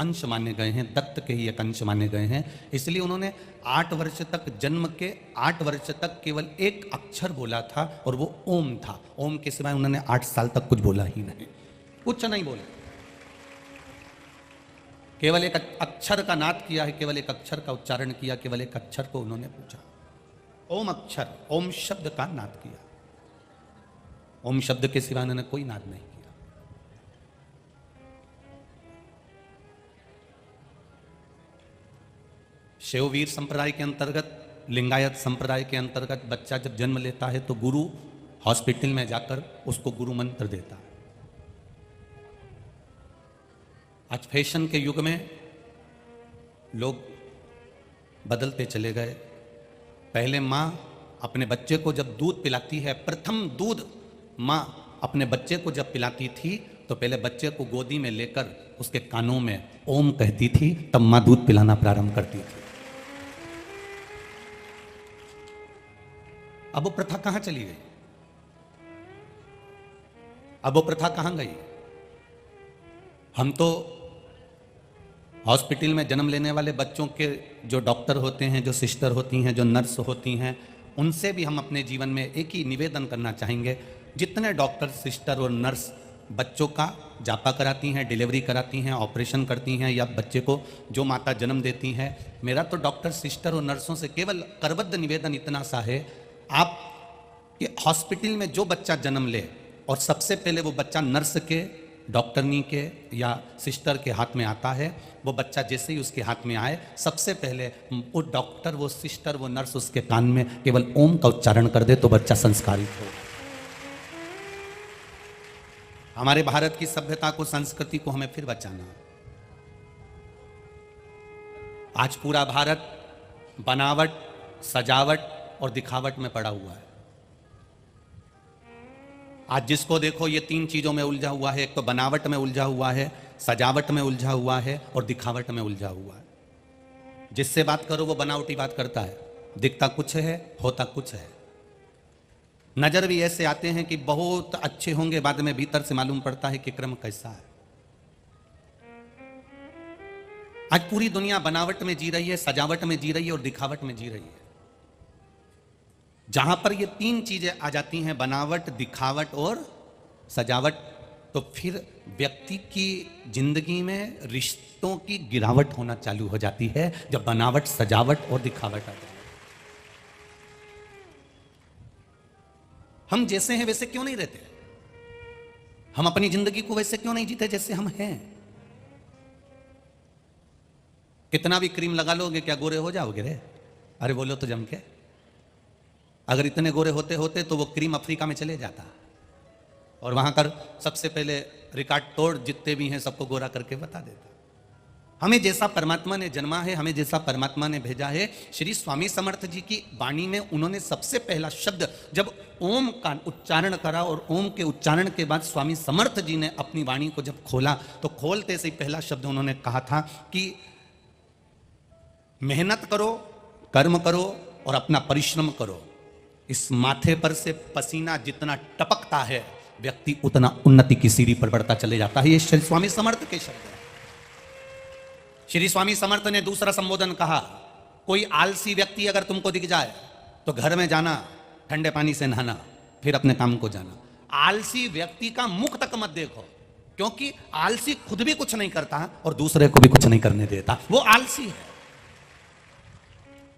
अंश माने गए हैं, दत्त के ही एक अंश माने गए हैं। इसलिए उन्होंने 8 वर्ष तक, जन्म के 8 वर्ष तक केवल एक अक्षर बोला था और वो ओम था। ओम के सिवाय उन्होंने 8 साल तक कुछ बोला ही नहीं, कुछ नहीं बोला। केवल एक अक्षर का नाद किया है, केवल एक अक्षर का उच्चारण किया, केवल एक अक्षर को उन्होंने पूछा। ओम अक्षर, ओम शब्द का नाद किया। ओम शब्द के सिवा उन्होंने कोई नाद नहीं किया। शैववीर संप्रदाय के अंतर्गत, लिंगायत संप्रदाय के अंतर्गत बच्चा जब जन्म लेता है तो गुरु हॉस्पिटल में जाकर उसको गुरु मंत्र देता है। आज फैशन के युग में लोग बदलते चले गए। पहले माँ अपने बच्चे को जब दूध पिलाती है, प्रथम दूध माँ अपने बच्चे को जब पिलाती थी तो पहले बच्चे को गोदी में लेकर उसके कानों में ओम कहती थी, तब माँ दूध पिलाना प्रारंभ करती थी। अब वो प्रथा कहां चली गई? अब वो प्रथा कहां गई? हम तो हॉस्पिटल में जन्म लेने वाले बच्चों के जो डॉक्टर होते हैं, जो सिस्टर होती हैं, जो नर्स होती हैं, उनसे भी हम अपने जीवन में एक ही निवेदन करना चाहेंगे। जितने डॉक्टर, सिस्टर और नर्स बच्चों का जापा कराती हैं, डिलीवरी कराती हैं, ऑपरेशन करती हैं, या बच्चे को जो माता जन्म देती हैं, मेरा तो डॉक्टर, सिस्टर और नर्सों से केवल करबद्ध निवेदन इतना सा है, आप ये हॉस्पिटल में जो बच्चा जन्म ले और सबसे पहले वो बच्चा नर्स के, डॉक्टरनी के या सिस्टर के हाथ में आता है, वो बच्चा जैसे ही उसके हाथ में आए, सबसे पहले वो डॉक्टर, वो सिस्टर, वो नर्स उसके कान में केवल ओम का उच्चारण कर दे तो बच्चा संस्कारित हो। हमारे भारत की सभ्यता को, संस्कृति को हमें फिर बचाना। आज पूरा भारत बनावट, सजावट और दिखावट में पड़ा हुआ है। आज जिसको देखो ये 3 चीजों में उलझा हुआ है। एक तो बनावट में उलझा हुआ है, सजावट में उलझा हुआ है और दिखावट में उलझा हुआ है। जिससे बात करो वो बनावटी बात करता है, दिखता कुछ है, होता कुछ है। नजर भी ऐसे आते हैं कि बहुत अच्छे होंगे, बाद में भीतर से मालूम पड़ता है कि क्रम कैसा है। आज पूरी दुनिया बनावट में जी रही है, सजावट में जी रही है और दिखावट में जी रही है। जहां पर ये 3 चीजें आ जाती हैं, बनावट, दिखावट और सजावट, तो फिर व्यक्ति की जिंदगी में रिश्तों की गिरावट होना चालू हो जाती है। जब बनावट, सजावट और दिखावट आ जाए, हम जैसे हैं वैसे क्यों नहीं रहते? हम अपनी जिंदगी को वैसे क्यों नहीं जीते जैसे हम हैं? कितना भी क्रीम लगा लोगे, क्या गोरे हो जाओगे रे? अरे बोलो तो जम के। अगर इतने गोरे होते होते तो वो क्रीम अफ्रीका में चले जाता और वहां कर सबसे पहले रिकॉर्ड तोड़ जितने भी हैं सबको गोरा करके बता देता। हमें जैसा परमात्मा ने जन्मा है, हमें जैसा परमात्मा ने भेजा है, श्री स्वामी समर्थ जी की वाणी में उन्होंने सबसे पहला शब्द जब ओम का उच्चारण करा, और ओम के उच्चारण के बाद स्वामी समर्थ जी ने अपनी वाणी को जब खोला तो खोलते से ही पहला शब्द उन्होंने कहा था कि मेहनत करो, कर्म करो और अपना परिश्रम करो। इस माथे पर से पसीना जितना टपकता है, व्यक्ति उतना उन्नति की सीढ़ी पर बढ़ता चले जाता है। ये श्री स्वामी समर्थ के शब्द हैं। श्री स्वामी समर्थ ने दूसरा संबोधन कहा, कोई आलसी व्यक्ति अगर तुमको दिख जाए तो घर में जाना, ठंडे पानी से नहाना, फिर अपने काम को जाना। आलसी व्यक्ति का मुख तक मत देखो, क्योंकि आलसी खुद भी कुछ नहीं करता और दूसरे को भी कुछ नहीं करने देता। वो आलसी है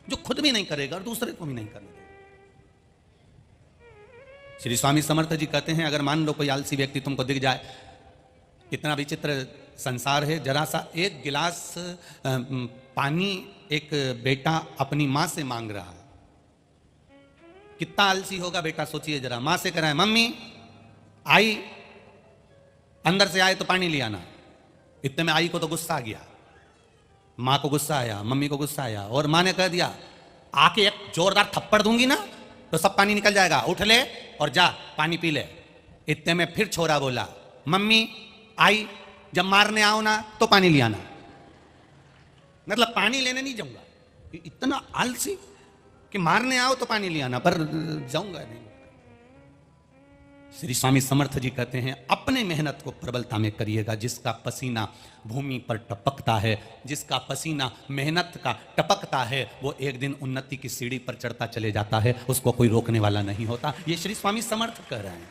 जो खुद भी नहीं करेगा और दूसरे को भी नहीं करने देगा। श्री स्वामी समर्थ जी कहते हैं, अगर मान लो कोई आलसी व्यक्ति तुमको दिख जाए, कितना विचित्र संसार है। जरा सा एक गिलास पानी एक बेटा अपनी मां से मांग रहा है, कितना आलसी होगा बेटा, सोचिए जरा। मां से कह रहा है, मम्मी आई, अंदर से आए तो पानी ले आना। इतने में आई को तो गुस्सा आ गया, मां को गुस्सा आया, मम्मी को गुस्सा आया, और मां ने कह दिया, आके एक जोरदार थप्पड़ दूंगी ना तो सब पानी निकल जाएगा, उठ ले और जा पानी पी ले। इतने में फिर छोरा बोला, मम्मी आई, जब मारने आओ ना तो पानी ले आना। मतलब पानी लेने नहीं जाऊंगा। इतना आलसी कि मारने आओ तो पानी ले आना, पर जाऊंगा नहीं। श्री स्वामी समर्थ जी कहते हैं अपने मेहनत को प्रबलता में करिएगा। जिसका पसीना भूमि पर टपकता है, जिसका पसीना मेहनत का टपकता है, वो एक दिन उन्नति की सीढ़ी पर चढ़ता चले जाता है, उसको कोई रोकने वाला नहीं होता। ये श्री स्वामी समर्थ कह रहे हैं।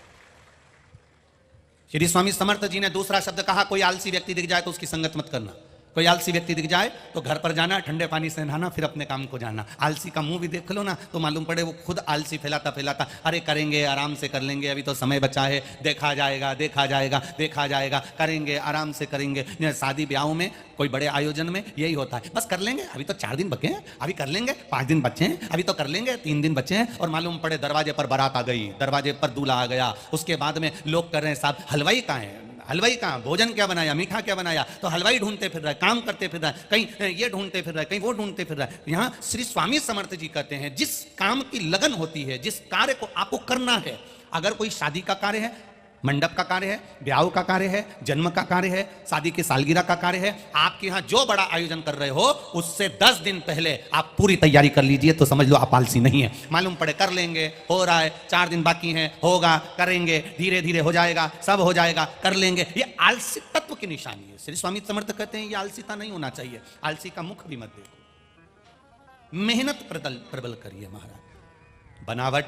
श्री स्वामी समर्थ जी ने दूसरा शब्द कहा, कोई आलसी व्यक्ति दिख जाए तो उसकी संगत मत करना। कोई आलसी व्यक्ति दिख जाए तो घर पर जाना, ठंडे पानी से नहाना, फिर अपने काम को जाना। आलसी का मुंह भी देख लो ना तो मालूम पड़े वो खुद आलसी फैलाता फैलाता, अरे करेंगे आराम से कर लेंगे, अभी तो समय बचा है, देखा जाएगा देखा जाएगा देखा जाएगा, करेंगे आराम से करेंगे। शादी ब्याहों में कोई बड़े आयोजन में यही होता है, बस कर लेंगे, अभी तो 4 दिन बचे हैं, अभी कर लेंगे, 5 दिन बचे हैं, अभी तो कर लेंगे, 3 दिन बचे हैं, और मालूम पड़े दरवाजे पर बारात आ गई, दरवाजे पर दूल्हा आ गया। उसके बाद में लोग कर रहे हैं, साहब हलवाई कहाँ है, हलवाई कहाँ, भोजन क्या बनाया, मीठा क्या बनाया, तो हलवाई ढूंढते फिर रहा है, काम करते फिर रहा है, कहीं ये ढूंढते फिर रहा है, कहीं वो ढूंढते फिर रहा है। यहाँ श्री स्वामी समर्थ जी कहते हैं जिस काम की लगन होती है, जिस कार्य को आपको करना है, अगर कोई शादी का कार्य है, मंडप का कार्य है, ब्याह का कार्य है, जन्म का कार्य है, शादी की सालगिरह का कार्य है, आपके यहाँ जो बड़ा आयोजन कर रहे हो उससे 10 दिन पहले आप पूरी तैयारी कर लीजिए, तो समझ लो आप आलसी नहीं है। मालूम पड़े कर लेंगे, हो रहा है, 4 दिन बाकी हैं, होगा, करेंगे, धीरे धीरे हो जाएगा, सब हो जाएगा, कर लेंगे, ये आलसी तत्व की निशानी है। श्री स्वामी समर्थ कहते हैं ये आलसीता नहीं होना चाहिए। आलसी का मुख भी मत देखो, मेहनत प्रबल करिए महाराज। बनावट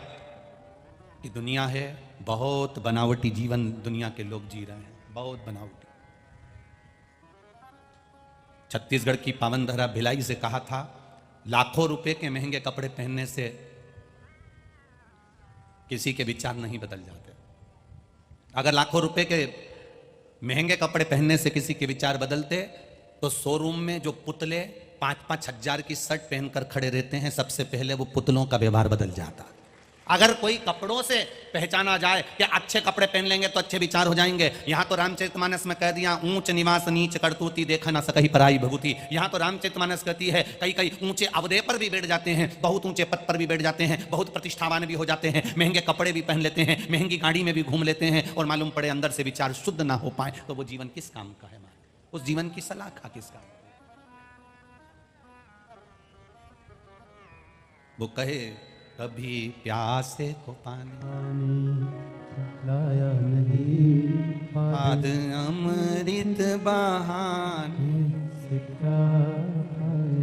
की दुनिया है, बहुत बनावटी जीवन दुनिया के लोग जी रहे हैं, बहुत बनावटी। छत्तीसगढ़ की पावन धरा भिलाई से कहा था, लाखों रुपए के महंगे कपड़े पहनने से किसी के विचार नहीं बदल जाते। अगर लाखों रुपए के महंगे कपड़े पहनने से किसी के विचार बदलते तो शोरूम में जो पुतले 5-5 हजार की शर्ट पहनकर खड़े रहते हैं, सबसे पहले वो पुतलों का व्यवहार बदल जाता। अगर कोई कपड़ों से पहचाना जाए कि अच्छे कपड़े पहन लेंगे तो अच्छे विचार हो जाएंगे। यहाँ तो रामचरितमानस में कह दिया, ऊंच निवास नीच करतूती देखा ना सकही पराई भभूति। यहाँ तो रामचरितमानस कहती है कई कई ऊंचे अवधे पर भी बैठ जाते हैं, बहुत ऊंचे पद पर भी बैठ जाते हैं, बहुत प्रतिष्ठावान भी हो जाते हैं, महंगे कपड़े भी पहन लेते हैं, महंगी गाड़ी में भी घूम लेते हैं, और मालूम पड़े अंदर से विचार शुद्ध ना हो पाए तो वो जीवन किस काम का है? उस जीवन की सलाह खा किस काम? वो कहे कभी प्यासे को पानी लाया नहीं, बाद अमृत बहाने,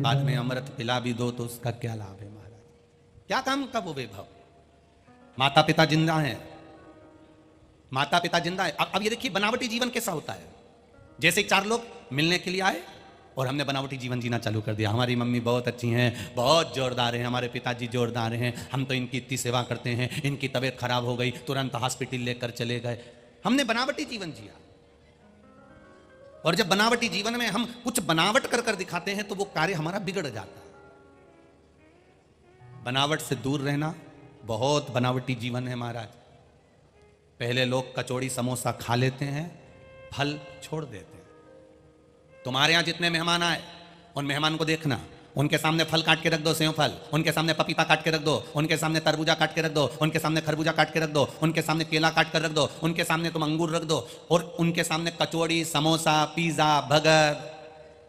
बाद में अमृत पिला भी दो तो उसका क्या लाभ है महाराज? क्या काम का वो वैभव? माता पिता जिंदा हैं, माता पिता जिंदा है। अब ये देखिए बनावटी जीवन कैसा होता है। जैसे 4 लोग मिलने के लिए आए और हमने बनावटी जीवन जीना चालू कर दिया। हमारी मम्मी बहुत अच्छी हैं, बहुत जोरदार हैं, हमारे पिताजी जोरदार हैं, हम तो इनकी इतनी सेवा करते हैं, इनकी तबीयत खराब हो गई तुरंत हॉस्पिटल लेकर चले गए। हमने बनावटी जीवन जिया। और जब बनावटी जीवन में हम कुछ बनावट कर कर दिखाते हैं तो वो कार्य हमारा बिगड़ जाता है। बनावट से दूर रहना। बहुत बनावटी जीवन है महाराज। पहले लोग कचौड़ी समोसा खा लेते हैं, फल छोड़ देते हैं। तुम्हारे यहां जितने मेहमान आए उन मेहमान को देखना, उनके सामने फल काट के रख दो, सेव फल, उनके सामने पपीता काट के रख दो, उनके सामने तरबूजा काट के रख दो, उनके सामने खरबूजा काट के रख दो, उनके सामने केला काट कर रख दो, उनके सामने तुम अंगूर रख दो, और उनके सामने कचौड़ी समोसा पिज्जा बर्गर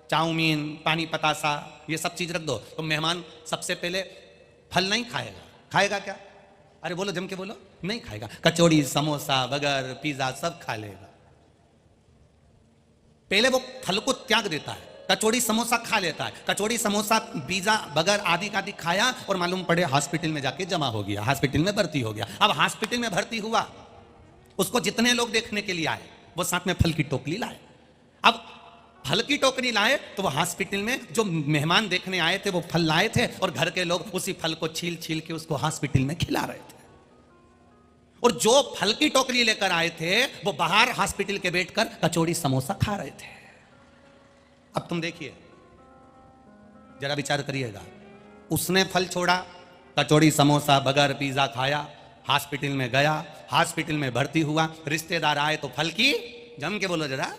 चाउमीन पानी पतासा ये सब चीज रख दो। तो मेहमान सबसे पहले फल नहीं खाएगा। खाएगा क्या? अरे बोलो, जम के बोलो। नहीं खाएगा। कचौड़ी समोसा बर्गर पिज्जा सब खा लेगा। पहले वो फल को त्याग देता है, कचौड़ी समोसा खा लेता है, कचौड़ी समोसा पिज्जा बर्गर आदि का आदि खाया और मालूम पड़े हॉस्पिटल में जाके जमा हो गया, हॉस्पिटल में भर्ती हो गया। अब हॉस्पिटल में भर्ती हुआ, उसको जितने लोग देखने के लिए आए वो साथ में फल की टोकरी लाए। अब फल की टोकरी लाए तो वो हॉस्पिटल में जो मेहमान देखने आए थे वो फल लाए थे, और घर के लोग उसी फल को छील छील के उसको हॉस्पिटल में खिला रहे थे। और जो फल की टोकरी लेकर आए थे वो बाहर हॉस्पिटल के बैठकर कचौड़ी समोसा खा रहे थे। अब तुम देखिए, जरा विचार करिएगा। उसने फल छोड़ा, कचौड़ी समोसा बर्गर पिज्जा खाया, हॉस्पिटल में गया, हॉस्पिटल में भर्ती हुआ, रिश्तेदार आए तो फल की, जम के बोलो जरा,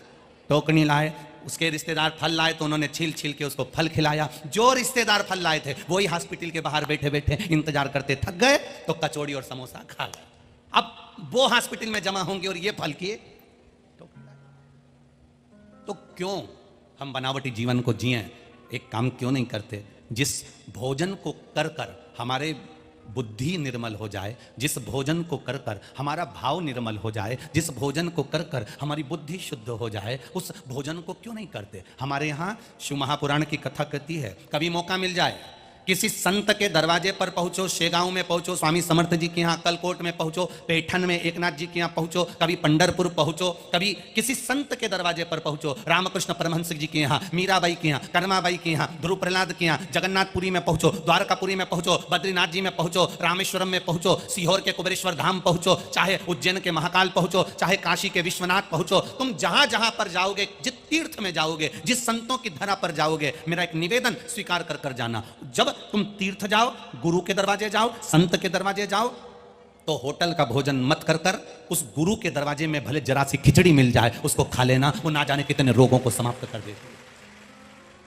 टोकरी लाए, उसके रिश्तेदार फल लाए तो उन्होंने छील छील के उसको फल खिलाया। जो रिश्तेदार फल लाए थे वही हॉस्पिटल के बाहर बैठे बैठे इंतजार करते थक गए तो कचौड़ी और समोसा खा गए। अब वो हॉस्पिटल में जमा होंगे और ये फल किए तो क्यों हम बनावटी जीवन को जिए? एक काम क्यों नहीं करते? जिस भोजन को कर कर हमारे बुद्धि निर्मल हो जाए, जिस भोजन को कर कर हमारा भाव निर्मल हो जाए, जिस भोजन को कर कर हमारी बुद्धि शुद्ध हो जाए, उस भोजन को क्यों नहीं करते। हमारे यहाँ शिव महापुराण की कथा कहती है, कभी मौका मिल जाए किसी संत के दरवाजे पर पहुंचो, शेगांव में पहुंचो, स्वामी समर्थ जी के यहाँ अक्कलकोट में पहुंचो, पैठन में एकनाथ जी के यहाँ पहुंचो, कभी पंढरपुर पहुंचो, कभी किसी संत के दरवाजे पर पहुंचो, रामकृष्ण परमहंस जी के यहाँ, मीराबाई के यहाँ, कर्माबाई के यहाँ, ध्रुव प्रहलाद के यहाँ, जगन्नाथपुरी में पहुंचो, द्वारकापुरी में पहुंचो, बद्रीनाथ जी में पहुंचो, रामेश्वरम में पहुंचो, सीहोर के कुबेरेश्वर धाम पहुंचो, चाहे उज्जैन के महाकाल पहुंचो, चाहे काशी के विश्वनाथ पहुंचो, तुम जहां जहां पर जाओगे, जिस तीर्थ में जाओगे, जिस संतों की धरा पर जाओगे, मेरा एक निवेदन स्वीकार कर कर जाना। जब तुम तीर्थ जाओ, गुरु के दरवाजे जाओ, संत के दरवाजे जाओ, तो होटल का भोजन मत कर कर उस गुरु के दरवाजे में भले जरा सी खिचड़ी मिल जाए, उसको खा लेना, वो ना जाने कितने रोगों को समाप्त कर देती है।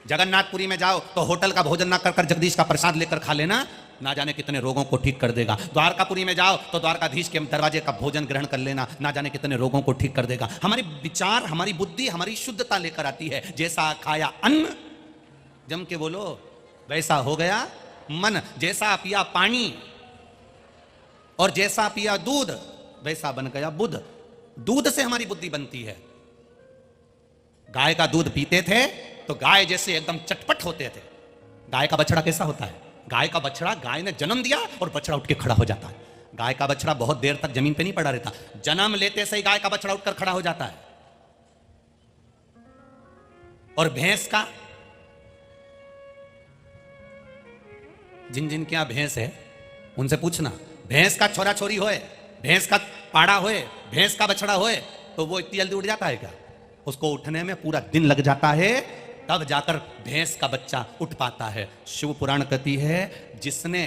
जगन्नाथपुरी में जाओ तो होटल का भोजन ना कर कर जगदीश का प्रसाद लेकर खा लेना, ना जाने कितने रोगों को ठीक कर देगा। द्वारकापुरी में जाओ तो द्वारकाधीश के दरवाजे का भोजन ग्रहण कर लेना, ना जाने कितने रोगों को ठीक कर देगा। हमारे विचार, हमारी बुद्धि, हमारी शुद्धता लेकर आती है। जैसा खाया अन्न, जम के बोलो, वैसा हो गया मन। जैसा पिया पानी और जैसा पिया दूध, वैसा बन गया बुद्ध। दूध से हमारी बुद्धि बनती है। गाय का दूध पीते थे तो गाय जैसे एकदम चटपट होते थे। गाय का बछड़ा कैसा होता है? गाय का बछड़ा, गाय ने जन्म दिया और बछड़ा उठ के खड़ा हो जाता है। गाय का बछड़ा बहुत देर तक जमीन पे नहीं पड़ा रहता, जन्म लेते से ही गाय का बछड़ा उठकर खड़ा हो जाता है। और भैंस का, जिन जिन के यहां भैंस है उनसे पूछना, भैंस का छोरा छोरी होए, भैंस का पाड़ा होए, भैंस का बछड़ा होए, तो वो इतनी जल्दी उठ जाता है क्या? उसको उठने में पूरा दिन लग जाता है, तब जाकर भैंस का बच्चा उठ पाता है। शिव पुराण कहती है, जिसने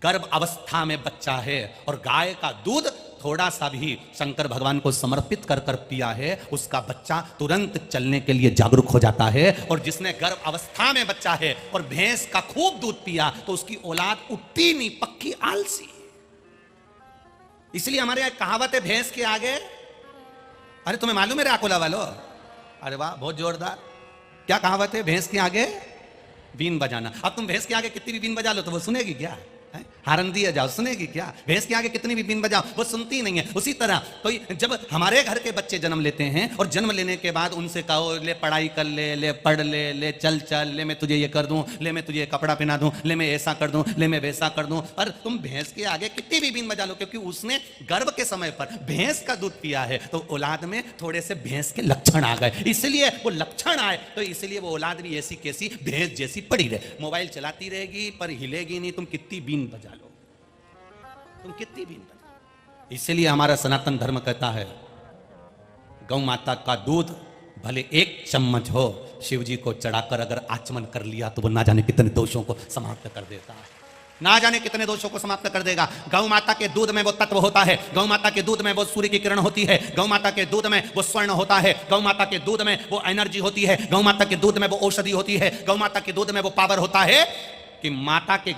गर्भ अवस्था में बच्चा है और गाय का दूध थोड़ा सा भी शंकर भगवान को समर्पित कर कर पिया है, उसका बच्चा तुरंत चलने के लिए जागरूक हो जाता है। और जिसने गर्भ अवस्था में बच्चा है और भैंस का खूब दूध पिया, तो उसकी औलाद उठती नहीं, पक्की आलसी। इसलिए हमारे यहां कहावत है, भैंस के आगे, अरे तुम्हें मालूम है राकोला वालों? अरे वाह, बहुत जोरदार। क्या कहावत है? भैंस के आगे बीन बजाना। अब तुम भैंस के आगे कितनी भी बीन बजा लो तो वो सुनेगी क्या? हारन दिया जाओ, सुनेगी क्या? भैंस के आगे कितनी भी बीन बजाओ, वो सुनती नहीं है। उसी तरह तो जब हमारे घर के बच्चे जन्म लेते हैं और जन्म लेने के बाद उनसे कहो, ले पढ़ाई कर ले, ले पढ़ ले, ले चल चल, ले मैं तुझे ये कर दूं, ले मैं तुझे कपड़ा पहना दूं, ले मैं ऐसा कर दूं, ले मैं वैसा कर दूं, और तुम भैंस के आगे कितनी भी बीन बजा लो, क्योंकि उसने गर्भ के समय पर भैंस का दूध पिया है, तो औलाद में थोड़े से भैंस के लक्षण आ गए। इसलिए वो लक्षण आए तो इसलिए वो औलाद भी ऐसी कैसी भैंस जैसी पड़ी रहे। मोबाइल चलाती रहेगी पर हिलेगी नहीं, तुम कितनी बीन बजा लो, तुम कितनी भी। इसलिए हमारा सनातन धर्म कहता है, गौ माता का दूध भले 1 चम्मच हो, शिव जी को चढ़ाकर अगर आचमन कर लिया तो वो ना जाने कितने दोषों को समाप्त कर देता है, ना जाने कितने दोषों को समाप्त कर देगा। गौ माता के दूध में वो तत्व होता है, गौ माता के दूध में वो सूर्य की किरण होती है, गौ माता के दूध में वो स्वर्ण होता है, गौ माता के दूध में वो एनर्जी होती है, गौ माता के दूध में वो औषधि होती है, गौ माता के दूध में वो पावर होता है कि माता के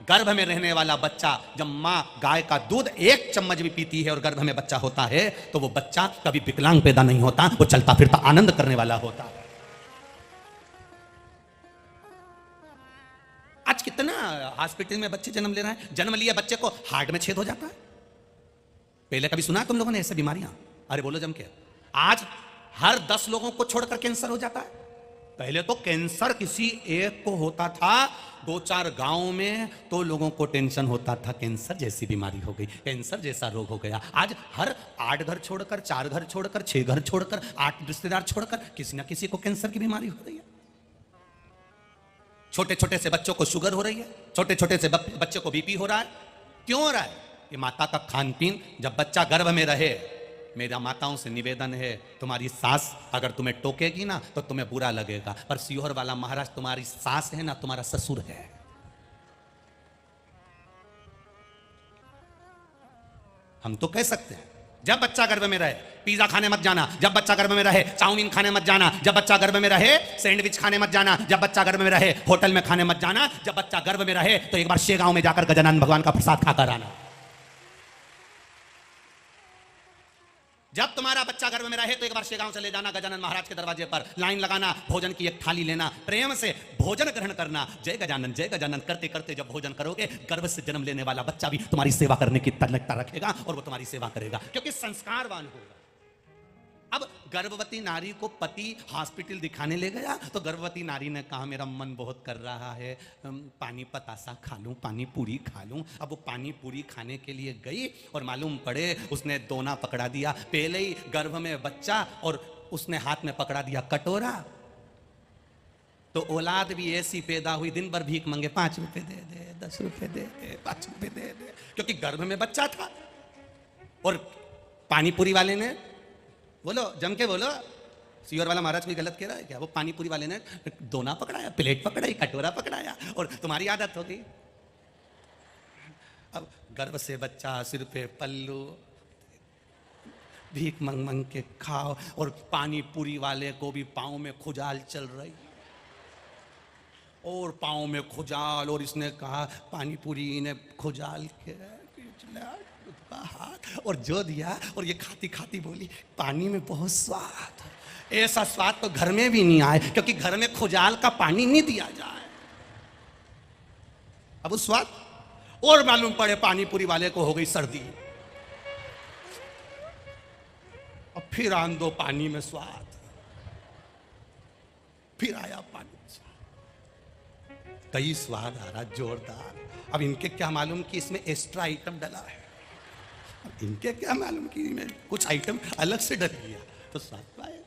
गर्भ में रहने वाला बच्चा, जब मां गाय का दूध 1 चम्मच भी पीती है और गर्भ में बच्चा होता है, तो वो बच्चा कभी विकलांग पैदा नहीं होता, वो चलता फिरता आनंद करने वाला होता है। आज कितना हॉस्पिटल में बच्चे जन्म ले रहे हैं, जन्म लिया बच्चे को हार्ट में छेद हो जाता है। पहले कभी सुना तुम लोगों ने ऐसे बीमारियां? अरे बोलो जम के। आज हर 10 लोगों को छोड़कर कैंसर हो जाता है। पहले तो कैंसर किसी एक को होता था, 2-4 गांव में तो लोगों को टेंशन होता था, कैंसर जैसी बीमारी हो गई, कैंसर जैसा रोग हो गया। आज हर 8 घर छोड़कर, 4 घर छोड़कर, 6 घर छोड़कर, 8 रिश्तेदार छोड़कर किसी ना किसी को कैंसर की बीमारी हो रही है। छोटे छोटे से बच्चों को शुगर हो रही है, छोटे छोटे से बच्चे को बीपी हो रहा है। क्यों हो रहा है? ये माता का खान पीन। जब बच्चा गर्भ में रहे, मेरा माताओं से निवेदन है, तुम्हारी सास अगर तुम्हें टोकेगी ना तो तुम्हें बुरा लगेगा, पर सीहोर वाला महाराज तुम्हारी सास है ना, तुम्हारा ससुर है। हम तो कह सकते हैं, जब बच्चा गर्भ में रहे पिज्जा खाने मत जाना, जब बच्चा गर्भ में रहे चाउमीन खाने मत जाना, जब बच्चा गर्भ में रहे सैंडविच खाने मत जाना, जब बच्चा गर्भ में रहे होटल में खाने मत जाना, जब बच्चा गर्भ में रहे तो एक बार शेगांव में जाकर गजानन भगवान का प्रसाद खाकर आना। जब तुम्हारा बच्चा गर्भ में रहे तो एक बार शेगांव से ले जाना, गजानन महाराज के दरवाजे पर लाइन लगाना, भोजन की एक थाली लेना, प्रेम से भोजन ग्रहण करना, जय गजानन करते करते जब भोजन करोगे, गर्भ से जन्म लेने वाला बच्चा भी तुम्हारी सेवा करने की तन्मयता रखेगा और वो तुम्हारी सेवा करेगा, क्योंकि संस्कारवान होगा। अब गर्भवती नारी को पति हॉस्पिटल दिखाने ले गया तो गर्भवती नारी ने कहा मेरा मन बहुत कर रहा है, पानी पतासा खा लूं, पानी पूरी खा लूं। अब वो पानी पूरी खाने के लिए गई और मालूम पड़े उसने दोना पकड़ा दिया, पहले ही गर्भ में बच्चा और उसने हाथ में पकड़ा दिया कटोरा। तो औलाद भी ऐसी पैदा हुई, दिन भर भीख मांगे, 5 रुपए दे दे, 10 रुपए दे दे, 5 रुपए दे दे, क्योंकि गर्भ में बच्चा था। और पानी पूरी वाले ने, बोलो जम के बोलो, सीवर वाला महाराज कोई गलत कह रहा है क्या? वो पानीपुरी वाले ने दोना पकड़ाया, प्लेट पकड़ाई, कटोरा पकड़ाया और तुम्हारी आदत होगी। अब गर्भ से बच्चा, सिर पे पल्लू, भीख मंग मंग के खाओ, और पानीपुरी वाले को भी पाँव में खुजाल चल रही, और पाँव में खुजाल, और इसने कहा पानीपुरी ने खुजाल के हाथ और जो दिया, और ये खाती खाती बोली पानी में बहुत स्वाद, ऐसा स्वाद तो घर में भी नहीं आए, क्योंकि घर में खुजाल का पानी नहीं दिया जाए। अब उस स्वाद, और मालूम पड़े पानीपुरी वाले को हो गई सर्दी, और फिर आन दो पानी में स्वाद, फिर आया पानी में स्वाद, कई स्वाद आ रहा जोरदार। अब इनके क्या मालूम कि इसमें एक्स्ट्रा आइटम डला है, इनके क्या मालूम कि मैं कुछ आइटम अलग से डल गया तो स्वाद पाए।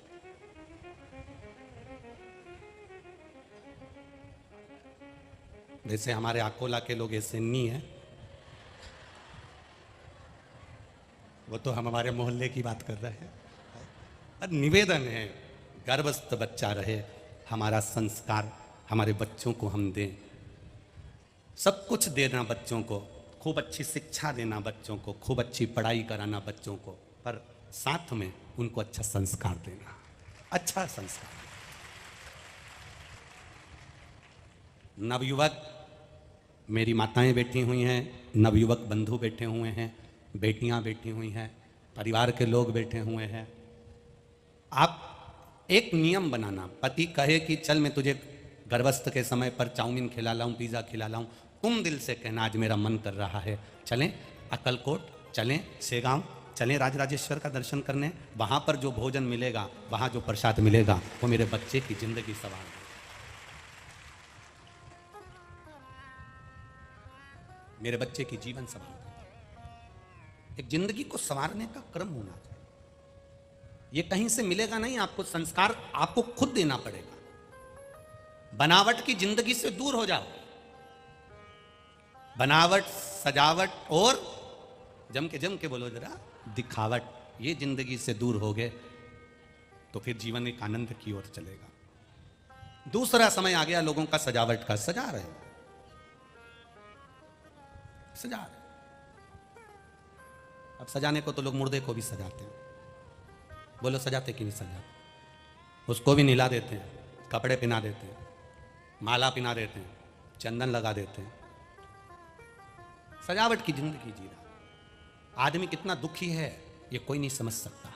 वैसे हमारे अकोला के लोग ऐसे नहीं है, वो तो हम हमारे मोहल्ले की बात कर रहे हैं। और निवेदन है गर्भस्थ बच्चा रहे, हमारा संस्कार हमारे बच्चों को हम दें, सब कुछ देना बच्चों को, खूब अच्छी शिक्षा देना बच्चों को, खूब अच्छी पढ़ाई कराना बच्चों को, पर साथ में उनको अच्छा संस्कार देना, अच्छा संस्कार। नवयुवक मेरी माताएं बैठी हुई हैं, नवयुवक बंधु बैठे हुए हैं, बेटियां बैठी हुई हैं, परिवार के लोग बैठे हुए हैं। आप एक नियम बनाना, पति कहे कि चल मैं तुझे गर्भस्थ के समय पर चाउमीन खिला लाऊं, पिज़्ज़ा खिला लाऊं, तुम दिल से कहना आज मेरा मन कर रहा है, चलें अक्कलकोट, चलें शेगांव, चलें राजराजेश्वर का दर्शन करने, वहाँ पर जो भोजन मिलेगा, वहाँ जो प्रसाद मिलेगा, वो मेरे बच्चे की जिंदगी सवार है, मेरे बच्चे की जीवन सवार है। एक जिंदगी को संवारने का क्रम होना चाहिए, ये कहीं से मिलेगा नहीं, आपको संस्कार आपको खुद देना पड़ेगा। बनावट की जिंदगी से दूर हो जाओ, बनावट, सजावट और जम के बोलो जरा दिखावट, ये जिंदगी से दूर हो गए तो फिर जीवन एक आनंद की ओर चलेगा। दूसरा समय आ गया लोगों का सजावट का, सजा रहे, सजा रहे। अब सजाने को तो लोग मुर्दे को भी सजाते हैं, बोलो सजाते कि नहीं सजाते? उसको भी नहला देते हैं, कपड़े पहना देते हैं, माला पहना देते हैं, चंदन लगा देते हैं, सजावट की जिंदगी जी रहा। आदमी कितना दुखी है ये कोई नहीं समझ सकता।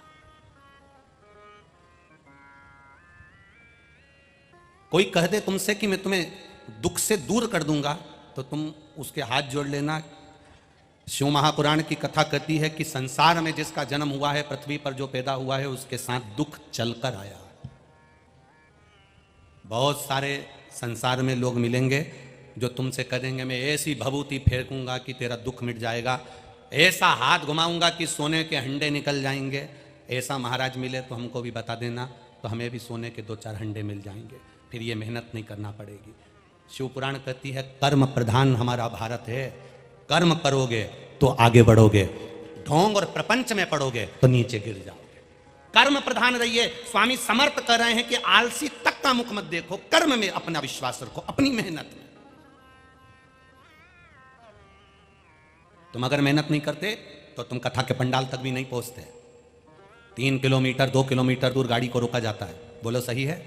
कोई कह दे तुमसे कि मैं तुम्हें दुख से दूर कर दूंगा तो तुम उसके हाथ जोड़ लेना। शिव महापुराण की कथा कहती है कि संसार में जिसका जन्म हुआ है, पृथ्वी पर जो पैदा हुआ है, उसके साथ दुख चलकर आया। बहुत सारे संसार में लोग मिलेंगे जो तुमसे कहेंगे मैं ऐसी भभूति फेंकूंगा कि तेरा दुख मिट जाएगा, ऐसा हाथ घुमाऊंगा कि सोने के हंडे निकल जाएंगे। ऐसा महाराज मिले तो हमको भी बता देना, तो हमें भी सोने के 2-4 हंडे मिल जाएंगे, फिर ये मेहनत नहीं करना पड़ेगी। शिव पुराण कहती है कर्म प्रधान हमारा भारत है, कर्म करोगे तो आगे बढ़ोगे, ढोंग और प्रपंच में पड़ोगे तो नीचे गिर जाओगे। कर्म प्रधान रहिए। स्वामी समर्थ कर रहे हैं कि आलसी तक का मुख मत देखो, कर्म में अपना विश्वास रखो, अपनी मेहनत में। तुम अगर मेहनत नहीं करते तो तुम कथा के पंडाल तक भी नहीं पहुंचते। 3 किलोमीटर 2 किलोमीटर दूर गाड़ी को रोका जाता है, बोलो सही है?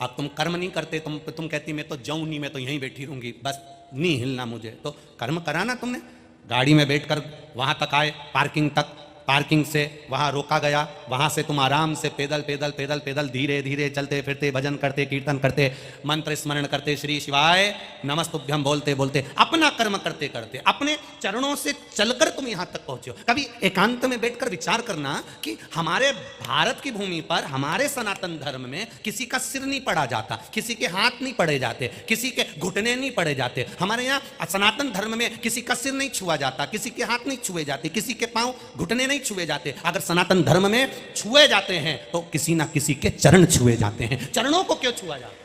अब तुम कर्म नहीं करते, तुम कहती मैं तो जाऊं नहीं, मैं तो यहीं बैठी रहूंगी, बस नहीं हिलना मुझे, तो कर्म कराना तुमने। गाड़ी में बैठकर वहां तक आए, पार्किंग तक, पार्किंग से वहां रोका गया, वहां से तुम आराम से पैदल पैदल पैदल पैदल धीरे धीरे चलते फिरते भजन करते कीर्तन करते मंत्र स्मरण करते श्री शिवाय नमस्तुभ्यम बोलते बोलते अपना कर्म करते करते अपने चरणों से चलकर तुम यहां तक पहुंचे हो। कभी एकांत में बैठकर विचार करना कि हमारे भारत की भूमि पर हमारे सनातन धर्म में किसी का सिर नहीं पड़ा जाता, किसी के हाथ नहीं पड़े जाते, किसी के घुटने नहीं पड़े जाते। हमारे यहाँ सनातन धर्म में किसी का सिर नहीं छुआ जाता, किसी के हाथ नहीं छुए जाते, किसी के पांव घुटने नहीं छुए जाते। अगर सनातन धर्म में छुए जाते हैं तो किसी ना किसी के चरण छुए जाते हैं। चरणों को क्यों छुआ जाता?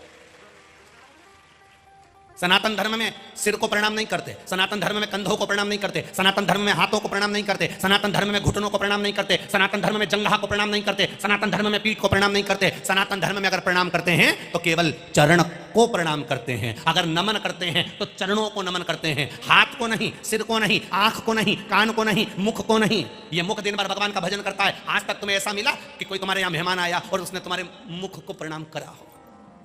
सनातन धर्म में सिर को प्रणाम नहीं करते, सनातन धर्म में कंधों को प्रणाम नहीं करते, सनातन धर्म में हाथों को प्रणाम नहीं करते, सनातन धर्म में घुटनों को प्रणाम नहीं करते, सनातन धर्म में जंघा को प्रणाम नहीं करते, सनातन धर्म में पीठ को प्रणाम नहीं करते। सनातन धर्म में अगर प्रणाम करते हैं तो केवल चरण को प्रणाम करते हैं। अगर नमन करते हैं तो चरणों को नमन करते हैं, हाथ को नहीं, सिर को नहीं, आंख को नहीं, कान को नहीं, मुख को नहीं। ये मुख दिन भर भगवान का भजन करता है। आज तक तुम्हें ऐसा मिला कि कोई तुम्हारे यहां मेहमान आया और उसने तुम्हारे मुख को प्रणाम करा हो?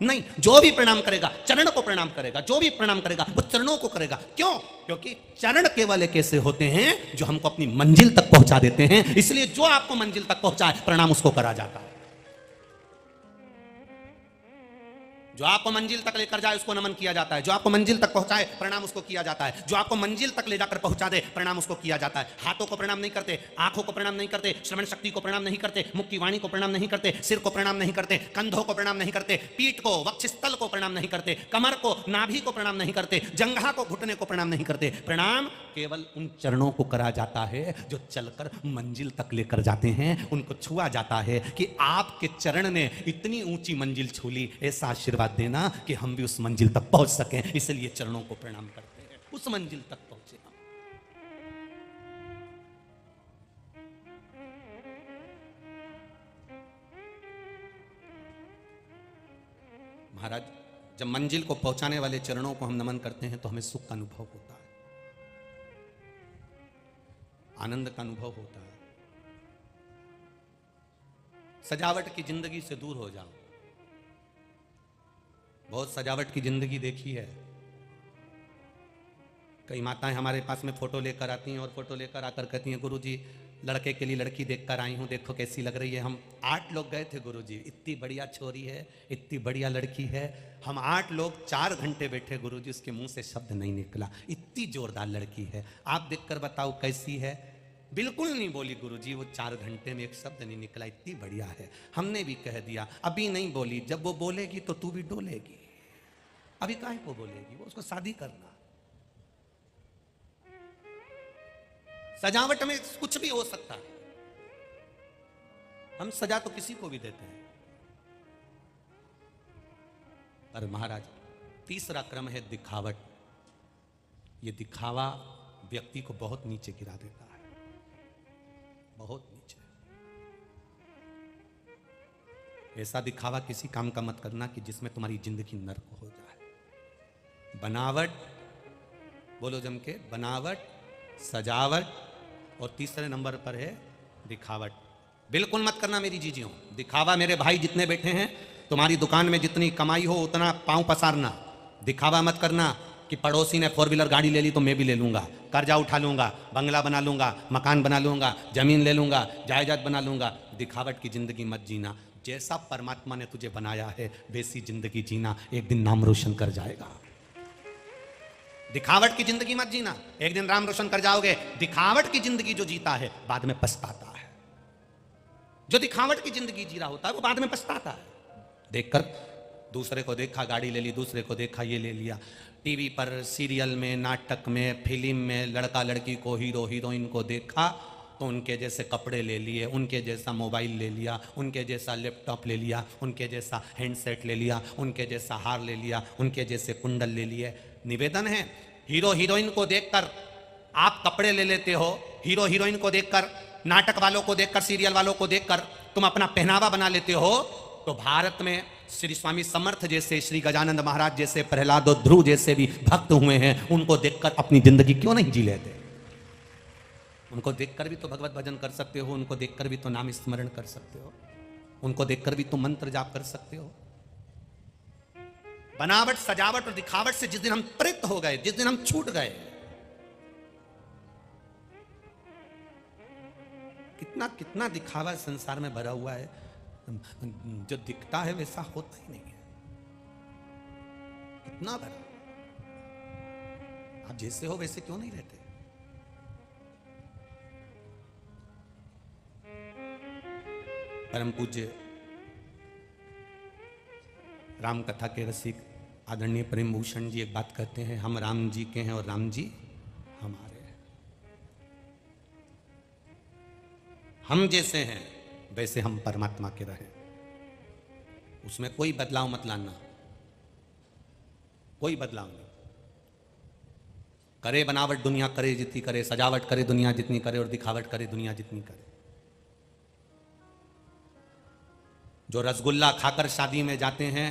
नहीं। जो भी प्रणाम करेगा चरण को प्रणाम करेगा, जो भी प्रणाम करेगा वो चरणों को करेगा। क्यों? क्योंकि चरण केवल एक ऐसे होते हैं जो हमको अपनी मंजिल तक पहुंचा देते हैं। इसलिए जो आपको मंजिल तक पहुंचाए प्रणाम उसको करा जाता है। जो आपको मंजिल तक लेकर जाए उसको नमन किया जाता है, जो आपको मंजिल तक पहुंचाए प्रणाम उसको किया जाता है, जो आपको मंजिल तक ले जाकर पहुंचा दे प्रणाम उसको किया जाता है। हाथों को प्रणाम नहीं करते, आंखों को प्रणाम नहीं करते, श्रवण शक्ति को प्रणाम नहीं करते, मुख की वाणी को प्रणाम नहीं करते, सिर को प्रणाम नहीं करते, कंधों को प्रणाम नहीं करते, पीठ को वक्षस्थल को प्रणाम नहीं करते, कमर को नाभि को प्रणाम नहीं करते, जंघा को घुटने को प्रणाम नहीं करते। प्रणाम केवल उन चरणों को करा जाता है जो चलकर मंजिल तक लेकर जाते हैं। उनको छुआ जाता है कि आपके चरण ने इतनी ऊंची मंजिल छू ली, ऐसा आशीर्वाद देना कि हम भी उस मंजिल तक पहुंच सकें। इसलिए चरणों को प्रणाम करते हैं, उस मंजिल तक पहुंचे हम। महाराज, जब मंजिल को पहुंचाने वाले चरणों को हम नमन करते हैं तो हमें सुख का अनुभव होता है, आनंद का अनुभव होता है। सजावट की जिंदगी से दूर हो जाओ। बहुत सजावट की जिंदगी देखी है। कई माताएं हमारे पास में फोटो लेकर आती हैं और फोटो लेकर आकर कहती हैं गुरुजी लड़के के लिए लड़की देखकर आई हूं, देखो कैसी लग रही है। हम 8 लोग गए थे गुरुजी, इतनी बढ़िया छोरी है, इतनी बढ़िया लड़की है। हम 8 लोग 4 घंटे बैठे गुरुजी, उसके मुंह से शब्द नहीं निकला, इतनी जोरदार लड़की है। आप देखकर बताओ कैसी है? बिल्कुल नहीं बोली गुरुजी, वो 4 घंटे में एक शब्द नहीं निकला, इतनी बढ़िया है। हमने भी कह दिया अभी नहीं बोली, जब वो बोलेगी तो तू भी डोलेगी। अभी काहे को बोलेगी? वो उसको शादी करना। सजावट में कुछ भी हो सकता है। हम सजा तो किसी को भी देते हैं। पर महाराज, तीसरा क्रम है दिखावट। ये दिखावा व्यक्ति को बहुत नीचे गिरा देता है, बहुत नीचे। ऐसा दिखावा किसी काम का मत करना कि जिसमें तुम्हारी जिंदगी नर्क हो जाए। बनावट, बोलो जम के, बनावट, सजावट, और तीसरे नंबर पर है दिखावट। बिल्कुल मत करना मेरी जीजियों दिखावा। मेरे भाई जितने बैठे हैं, तुम्हारी दुकान में जितनी कमाई हो उतना पांव पसारना। दिखावा मत करना कि पड़ोसी ने 4 व्हीलर गाड़ी ले ली तो मैं भी ले लूंगा, कर्जा उठा लूंगा, बंगला बना लूंगा, मकान बना लूंगा, जमीन ले लूंगा, जायदाद बना लूंगा। दिखावट की जिंदगी मत जीना। जैसा परमात्मा ने तुझे बनाया है वैसी जिंदगी जीना, एक दिन नाम रोशन कर जाएगा। दिखावट की जिंदगी मत जीना, एक दिन नाम रोशन कर जाओगे। दिखावट की जिंदगी जो जीता है बाद में पछताता है। जो दिखावट की जिंदगी जी रहा होता है वो बाद में पछताता है। देखकर दूसरे को देखा गाड़ी ले ली, दूसरे को देखा ये ले लिया। टीवी पर सीरियल में, नाटक में, फिल्म में लड़का लड़की को, हीरो हीरोइन को देखा तो उनके जैसे कपड़े ले लिए, उनके जैसा मोबाइल ले लिया, उनके जैसा लैपटॉप ले लिया, उनके जैसा हैंडसेट ले लिया, उनके जैसा हार ले लिया, उनके जैसे कुंडल ले लिए। निवेदन है, हीरो हीरोइन को देखकर आप कपड़े ले लेते हो, हीरो हीरोइन को देखकर, नाटक वालों को देखकर, सीरियल वालों को देखकर तुम अपना पहनावा बना लेते हो, तो भारत में श्री स्वामी समर्थ जैसे, श्री गजानंद महाराज जैसे, प्रहलाद और ध्रुव जैसे भी भक्त हुए हैं, उनको देखकर अपनी जिंदगी क्यों नहीं जी लेते? उनको देखकर भी तो भगवत भजन कर सकते हो, उनको देखकर भी तो नाम स्मरण कर सकते हो, उनको देखकर भी तो मंत्र जाप कर सकते हो। बनावट, सजावट और दिखावट से जिस दिन हम तृप्त हो गए, जिस दिन हम छूट गए, कितना कितना दिखावा संसार में भरा हुआ है, जो दिखता है वैसा होता ही नहीं है। कितना भरा, आप जैसे हो वैसे क्यों नहीं रहते? परम पूज्य राम कथा के रसिक आदरणीय प्रेम भूषण जी एक बात कहते हैं, हम राम जी के हैं और राम जी हमारे हैं। हम जैसे हैं वैसे हम परमात्मा के रहें, उसमें कोई बदलाव मत लाना, कोई बदलाव नहीं। करे बनावट दुनिया करे जितनी करे, सजावट करे दुनिया जितनी करे, और दिखावट करे दुनिया जितनी करे। जो रसगुल्ला खाकर शादी में जाते हैं,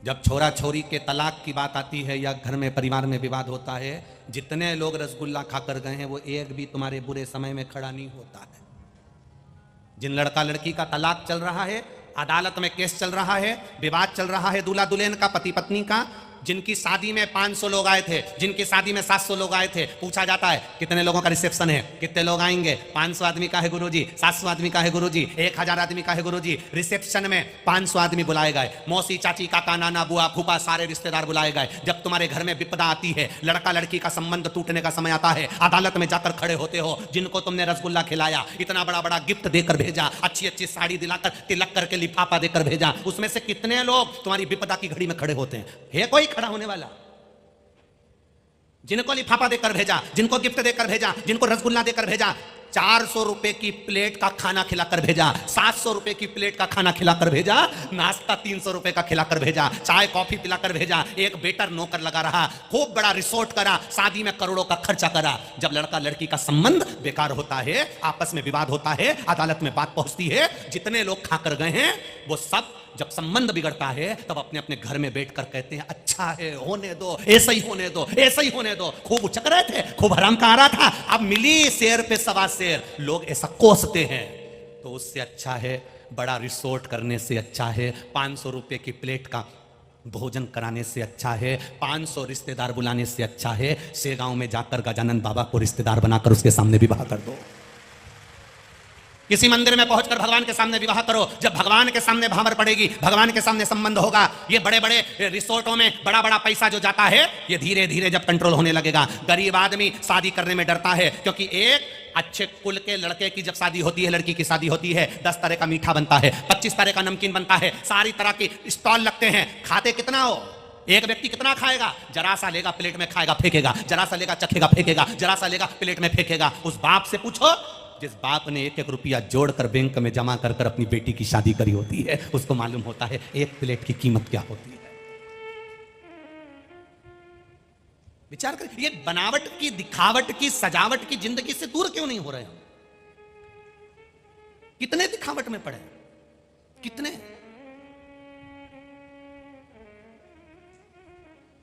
जब छोरा छोरी के तलाक की बात आती है या घर में परिवार में विवाद होता है, जितने लोग रसगुल्ला खाकर गए हैं वो एक भी तुम्हारे बुरे समय में खड़ा नहीं होता है। जिन लड़का लड़की का तलाक चल रहा है, अदालत में केस चल रहा है, विवाद चल रहा है दूल्हा दुल्हन का, पति पत्नी का, जिनकी शादी में 500 लोग आए थे, जिनकी शादी में 700 लोग आए थे, पूछा जाता है कितने लोगों का रिसेप्शन है, कितने लोग आएंगे? 500 आदमी का है गुरुजी, 700 आदमी का है गुरुजी, 1000 आदमी का है गुरुजी। रिसेप्शन में 500 आदमी बुलाए गए, मौसी चाची काका नाना बुआ फूफा सारे रिश्तेदार बुलाए गए। जब तुम्हारे घर में विपदा आती है, लड़का लड़की का संबंध टूटने का समय आता है, अदालत में जाकर खड़े होते हो, जिनको तुमने रसगुल्ला खिलाया, इतना बड़ा बड़ा गिफ्ट देकर भेजा, अच्छी अच्छी साड़ी दिलाकर, तिलक करके लिफाफा देकर भेजा, उसमें से कितने लोग तुम्हारी विपदा की घड़ी में खड़े होते हैं? है कोई खड़ा होने वाला? जिनको लिफाफा देकर भेजा, जिनको गिफ्ट देकर भेजा, जिनको रसगुल्ला देकर भेजा, 400 रुपए की प्लेट का खाना खिलाकर भेजा, 700 रुपए की प्लेट का खाना खिलाकर भेजा, नाश्ता 300 रुपए का खिलाकर भेजा, चाय कॉफी पिलाकर भेजा, एक वेटर नौकर लगा रहा, खूब बड़ा रिसोर्ट करा, शादी में करोड़ों का खर्चा करा। जब लड़का लड़की का संबंध बेकार होता है, आपस में विवाद होता है, अदालत में बात पहुंचती है, जितने लोग खाकर गए हैं वो सब जब संबंध बिगड़ता है तब अपने अपने घर में बैठकर कहते हैं अच्छा है, होने दो, ऐसा ही होने दो, ऐसा ही होने दो। खूब उचक रहे थे, खूब हराम का आ रहा था, अब मिली शेर पे सवा शेर, लोग ऐसा कोसते हैं। तो उससे अच्छा है, बड़ा रिसोर्ट करने से अच्छा है, 500 रुपए की प्लेट का भोजन कराने से अच्छा है, 500 रिश्तेदार बुलाने से अच्छा है, शेगांव में जाकर गजानन बाबा को रिश्तेदार बनाकर उसके सामने विवाह कर दो। किसी मंदिर में पहुंचकर भगवान के सामने विवाह करो। जब भगवान के सामने भावर पड़ेगी, भगवान के सामने संबंध होगा। ये बड़े बड़े रिसोर्टों में बड़ा बड़ा पैसा जो जाता है, ये धीरे धीरे जब कंट्रोल होने लगेगा। गरीब आदमी शादी करने में डरता है, क्योंकि एक अच्छे कुल के लड़के की जब शादी होती है, लड़की की शादी होती है, 10 तरह का मीठा बनता है, 25 तरह का नमकीन बनता है, सारी तरह के स्टॉल लगते हैं। खाते कितना हो? एक व्यक्ति कितना खाएगा? जरा सा लेगा प्लेट में खाएगा फेंकेगा, जरा सा लेगा चखेगा फेंकेगा, जरा सा लेगा प्लेट में फेंकेगा। उस बाप से पूछो जिस बाप ने 1-1 रुपया जोड़कर बैंक में जमा कर कर अपनी बेटी की शादी करी होती है, उसको मालूम होता है एक प्लेट की कीमत क्या होती है। विचार कर, ये बनावट की, दिखावट की, सजावट की जिंदगी से दूर क्यों नहीं हो रहे हम? कितने दिखावट में पड़े, कितने।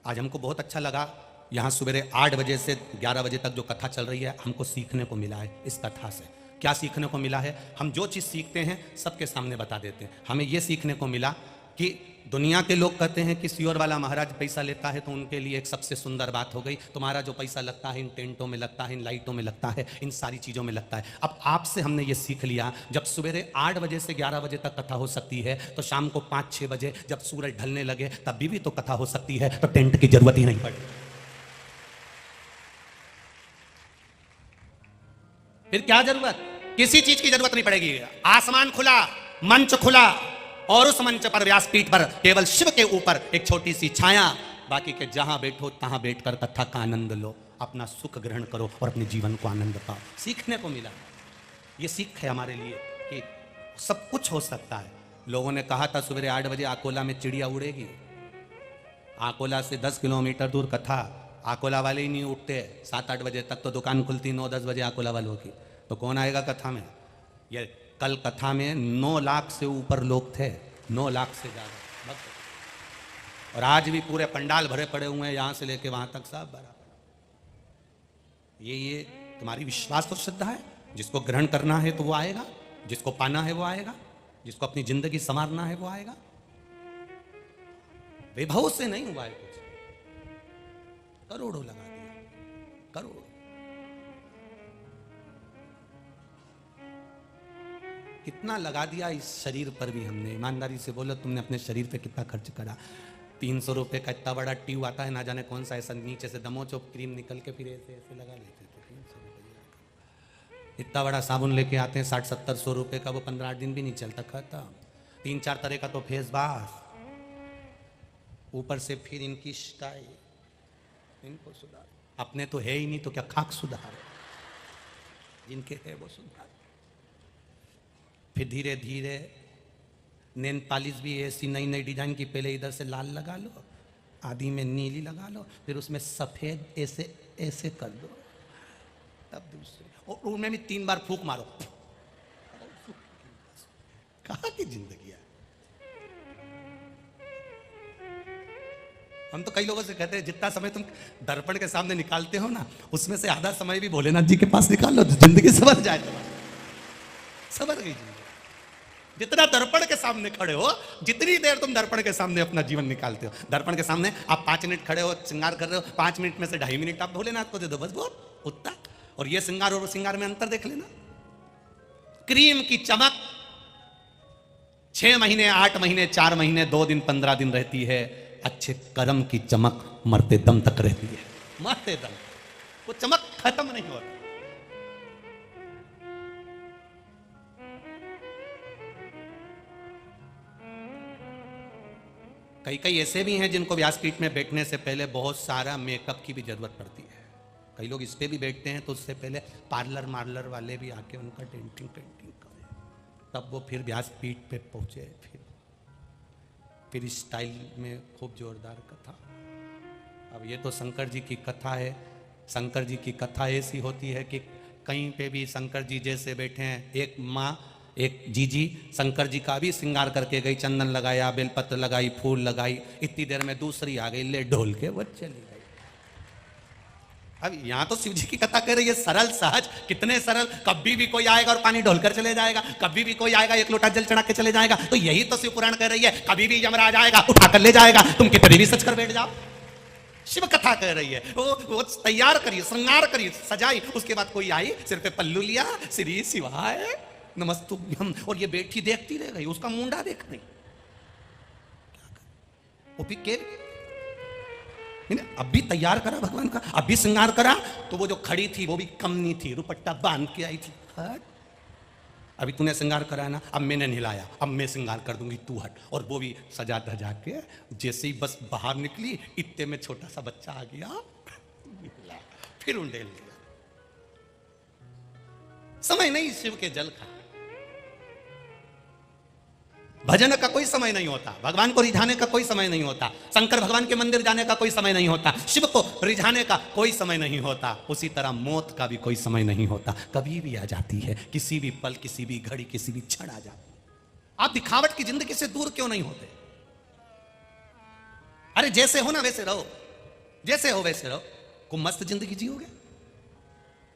आज हमको बहुत अच्छा लगा, यहाँ सवेरे 8 बजे से 11 बजे तक जो कथा चल रही है, हमको सीखने को मिला है इस कथा से। क्या सीखने को मिला है? हम जो चीज़ सीखते हैं सबके सामने बता देते हैं। हमें यह सीखने को मिला कि दुनिया के लोग कहते हैं कि सियोर वाला महाराज पैसा लेता है, तो उनके लिए एक सबसे सुंदर बात हो गई, तुम्हारा जो पैसा लगता है इन टेंटों में लगता है, इन लाइटों में लगता है, इन सारी चीज़ों में लगता है। अब आपसे हमने ये सीख लिया, जब सवेरे 8 बजे से 11 बजे तक कथा हो सकती है, तो शाम को 5-6 बजे जब सूरज ढलने लगे तब भी तो कथा हो सकती है, तो टेंट की जरूरत ही नहीं पड़ेगी। फिर क्या जरूरत? किसी चीज की जरूरत नहीं पड़ेगी। आसमान खुला, मंच खुला, और उस मंच पर व्यासपीठ पर केवल शिव के ऊपर एक छोटी सी छाया, बाकी के जहां बैठो तहां बैठकर कथा का आनंद लो, अपना सुख ग्रहण करो और अपने जीवन को आनंद पाओ। सीखने को मिला, ये सीख है हमारे लिए कि सब कुछ हो सकता है। लोगों ने कहा था सवेरे 8 बजे आकोला में चिड़िया उड़ेगी। आकोला से 10 किलोमीटर दूर कथा, आकोला वाले ही नहीं उठते। 7-8 बजे तक तो दुकान खुलती, 9-10 बजे आकोला वालों की, तो कौन आएगा कथा में? ये कल कथा में 9 लाख से ऊपर लोग थे, 9 लाख से ज़्यादा, और आज भी पूरे पंडाल भरे पड़े हुए हैं, यहाँ से लेके वहाँ तक सब भरा पड़ा। ये तुम्हारी विश्वास और श्रद्धा है। जिसको ग्रहण करना है तो वो आएगा, जिसको पाना है वो आएगा, जिसको अपनी जिंदगी संवारना है वो आएगा। वैभव से नहीं हुआ है कुछ, करोड़ों लगा दिया, करोड़। कितना लगा दिया इस शरीर पर भी हमने। ईमानदारी से बोलो, तुमने अपने शरीर पे कितना खर्च करा। 300 रुपये का इतना बड़ा ट्यूब आता है, ना जाने कौन सा, ऐसा नीचे से दमोचो क्रीम निकल के फिर ऐसे ऐसे लगा लेते थे। 300 रुपये इतना बड़ा साबुन लेके आते हैं 60-70-100 रुपये का, वो 15-8 दिन भी नहीं चलता, खत्म। 3-4 तरह का तो फेस वॉश, ऊपर से फिर इनकी स्टाइल, इनको सुधार। अपने तो है ही नहीं तो क्या खाक सुधार, जिनके है वो सुधार। फिर धीरे धीरे नेल पॉलिश भी ऐसी नई नई डिजाइन की, पहले इधर से लाल लगा लो, आधी में नीली लगा लो, फिर उसमें सफेद ऐसे ऐसे कर दो, तब दूसरे, और उनमें भी 3 बार फूंक मारो। कहाँ की जिंदगी है। हम तो कई लोगों से कहते हैं जितना समय तुम दर्पण के सामने निकालते हो ना, उसमें से आधा समय भी भोलेनाथ जी के पास निकाल लो, जिंदगी संवर जाए, संवर गई जिंदगी। जितना दर्पण के सामने खड़े हो, जितनी देर तुम दर्पण के सामने अपना जीवन निकालते हो, दर्पण के सामने आप 5 मिनट खड़े हो, श्रृंगार कर रहे हो, 5 मिनट में से 2.5 मिनट आप भोलेनाथ को दे दो, बस वो उतना। और ये श्रृंगार और श्रृंगार में अंतर देख लेना। क्रीम की चमक 6 महीने, 8 महीने, 4 महीने, 2 दिन, 15 दिन रहती है। अच्छे कर्म की चमक मरते दम तक रहती है, मरते दम, वो चमक खत्म नहीं होती। कई कई ऐसे भी हैं जिनको व्यासपीठ में बैठने से पहले बहुत सारा मेकअप की भी जरूरत पड़ती है। कई लोग इस पे भी बैठते हैं तो उससे पहले पार्लर वाले भी आके उनका डेंटिंग पेंटिंग करें, तब वो फिर व्यासपीठ पे पहुंचे। फिर स्टाइल में खूब जोरदार कथा। अब ये तो शंकर जी की कथा है। शंकर जी की कथा ऐसी होती है कि कहीं पे भी शंकर जी जैसे बैठे हैं, एक माँ एक जीजी शंकर जी का भी श्रृंगार करके गई, चंदन लगाया, बेलपत्र लगाई, फूल लगाई, इतनी देर में दूसरी आ गई ले ढोल के वो चली गई। अब यहां तो शिव जी की कथा कह रही है, सरल सहज, कितने सरल। कभी भी कोई आएगा और पानी ढोलकर चले जाएगा, कभी भी कोई आएगा 1 लोटा जल चढ़ा के चले जाएगा। तो यही तो शिव पुराण कह रही है, कभी भी यमराज आएगा उठाकर ले जाएगा, तुम कितने भी सच कर बैठ जाओ। शिव कथा कह रही है, वो तैयार करिए, श्रृंगार करिए, सजाई, उसके बाद कोई आई, सिर पे पल्लू लिया, श्री शिवाय नमस्तुभ्यम, और ये बैठी देखती रह गई, उसका मुंडा देख रही। वो भी के अब भी तैयार करा भगवान का, अब भी श्रृंगार करा, तो वो जो खड़ी थी वो भी कमनी थी, रुपट्टा बांध के आई थी। अभी तूने श्रृंगार कराया ना, अब मैंने नहलाया, अब मैं श्रृंगार कर दूंगी, तू हट। और वो भी सजा धजा के जैसे ही बस बाहर निकली, इतने में छोटा सा बच्चा आ गया, फिर उंडेल लिया। समय नहीं शिव के जल का, भजन का कोई समय नहीं होता, भगवान को रिझाने का कोई समय नहीं होता, शंकर भगवान के मंदिर जाने का कोई समय नहीं होता, शिव को रिझाने का कोई समय नहीं होता। उसी तरह मौत का भी कोई समय नहीं होता, कभी भी आ जाती है, किसी भी पल, किसी भी घड़ी, किसी भी क्षण आ जाती। आप दिखावट की जिंदगी से दूर क्यों नहीं होते? अरे जैसे हो ना वैसे रहो, जैसे हो वैसे रहो, को मस्त जिंदगी जियोगे।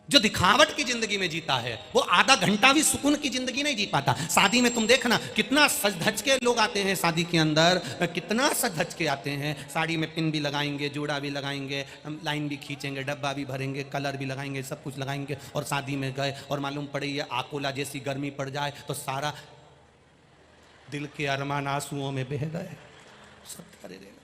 जो दिखावट की जिंदगी में जीता है वो आधा घंटा भी सुकून की जिंदगी नहीं जी पाता। शादी में तुम देखना कितना सज धज के लोग आते हैं, शादी के अंदर कितना सज धज के आते हैं, साड़ी में पिन भी लगाएंगे, जोड़ा भी लगाएंगे, लाइन भी खींचेंगे, डब्बा भी भरेंगे, कलर भी लगाएंगे, सब कुछ लगाएंगे, और शादी में गए और मालूम पड़े ये आकोला जैसी गर्मी पड़ जाए तो सारा दिल के अरमान आंसुओं में बह गए, सब करे रहेगा।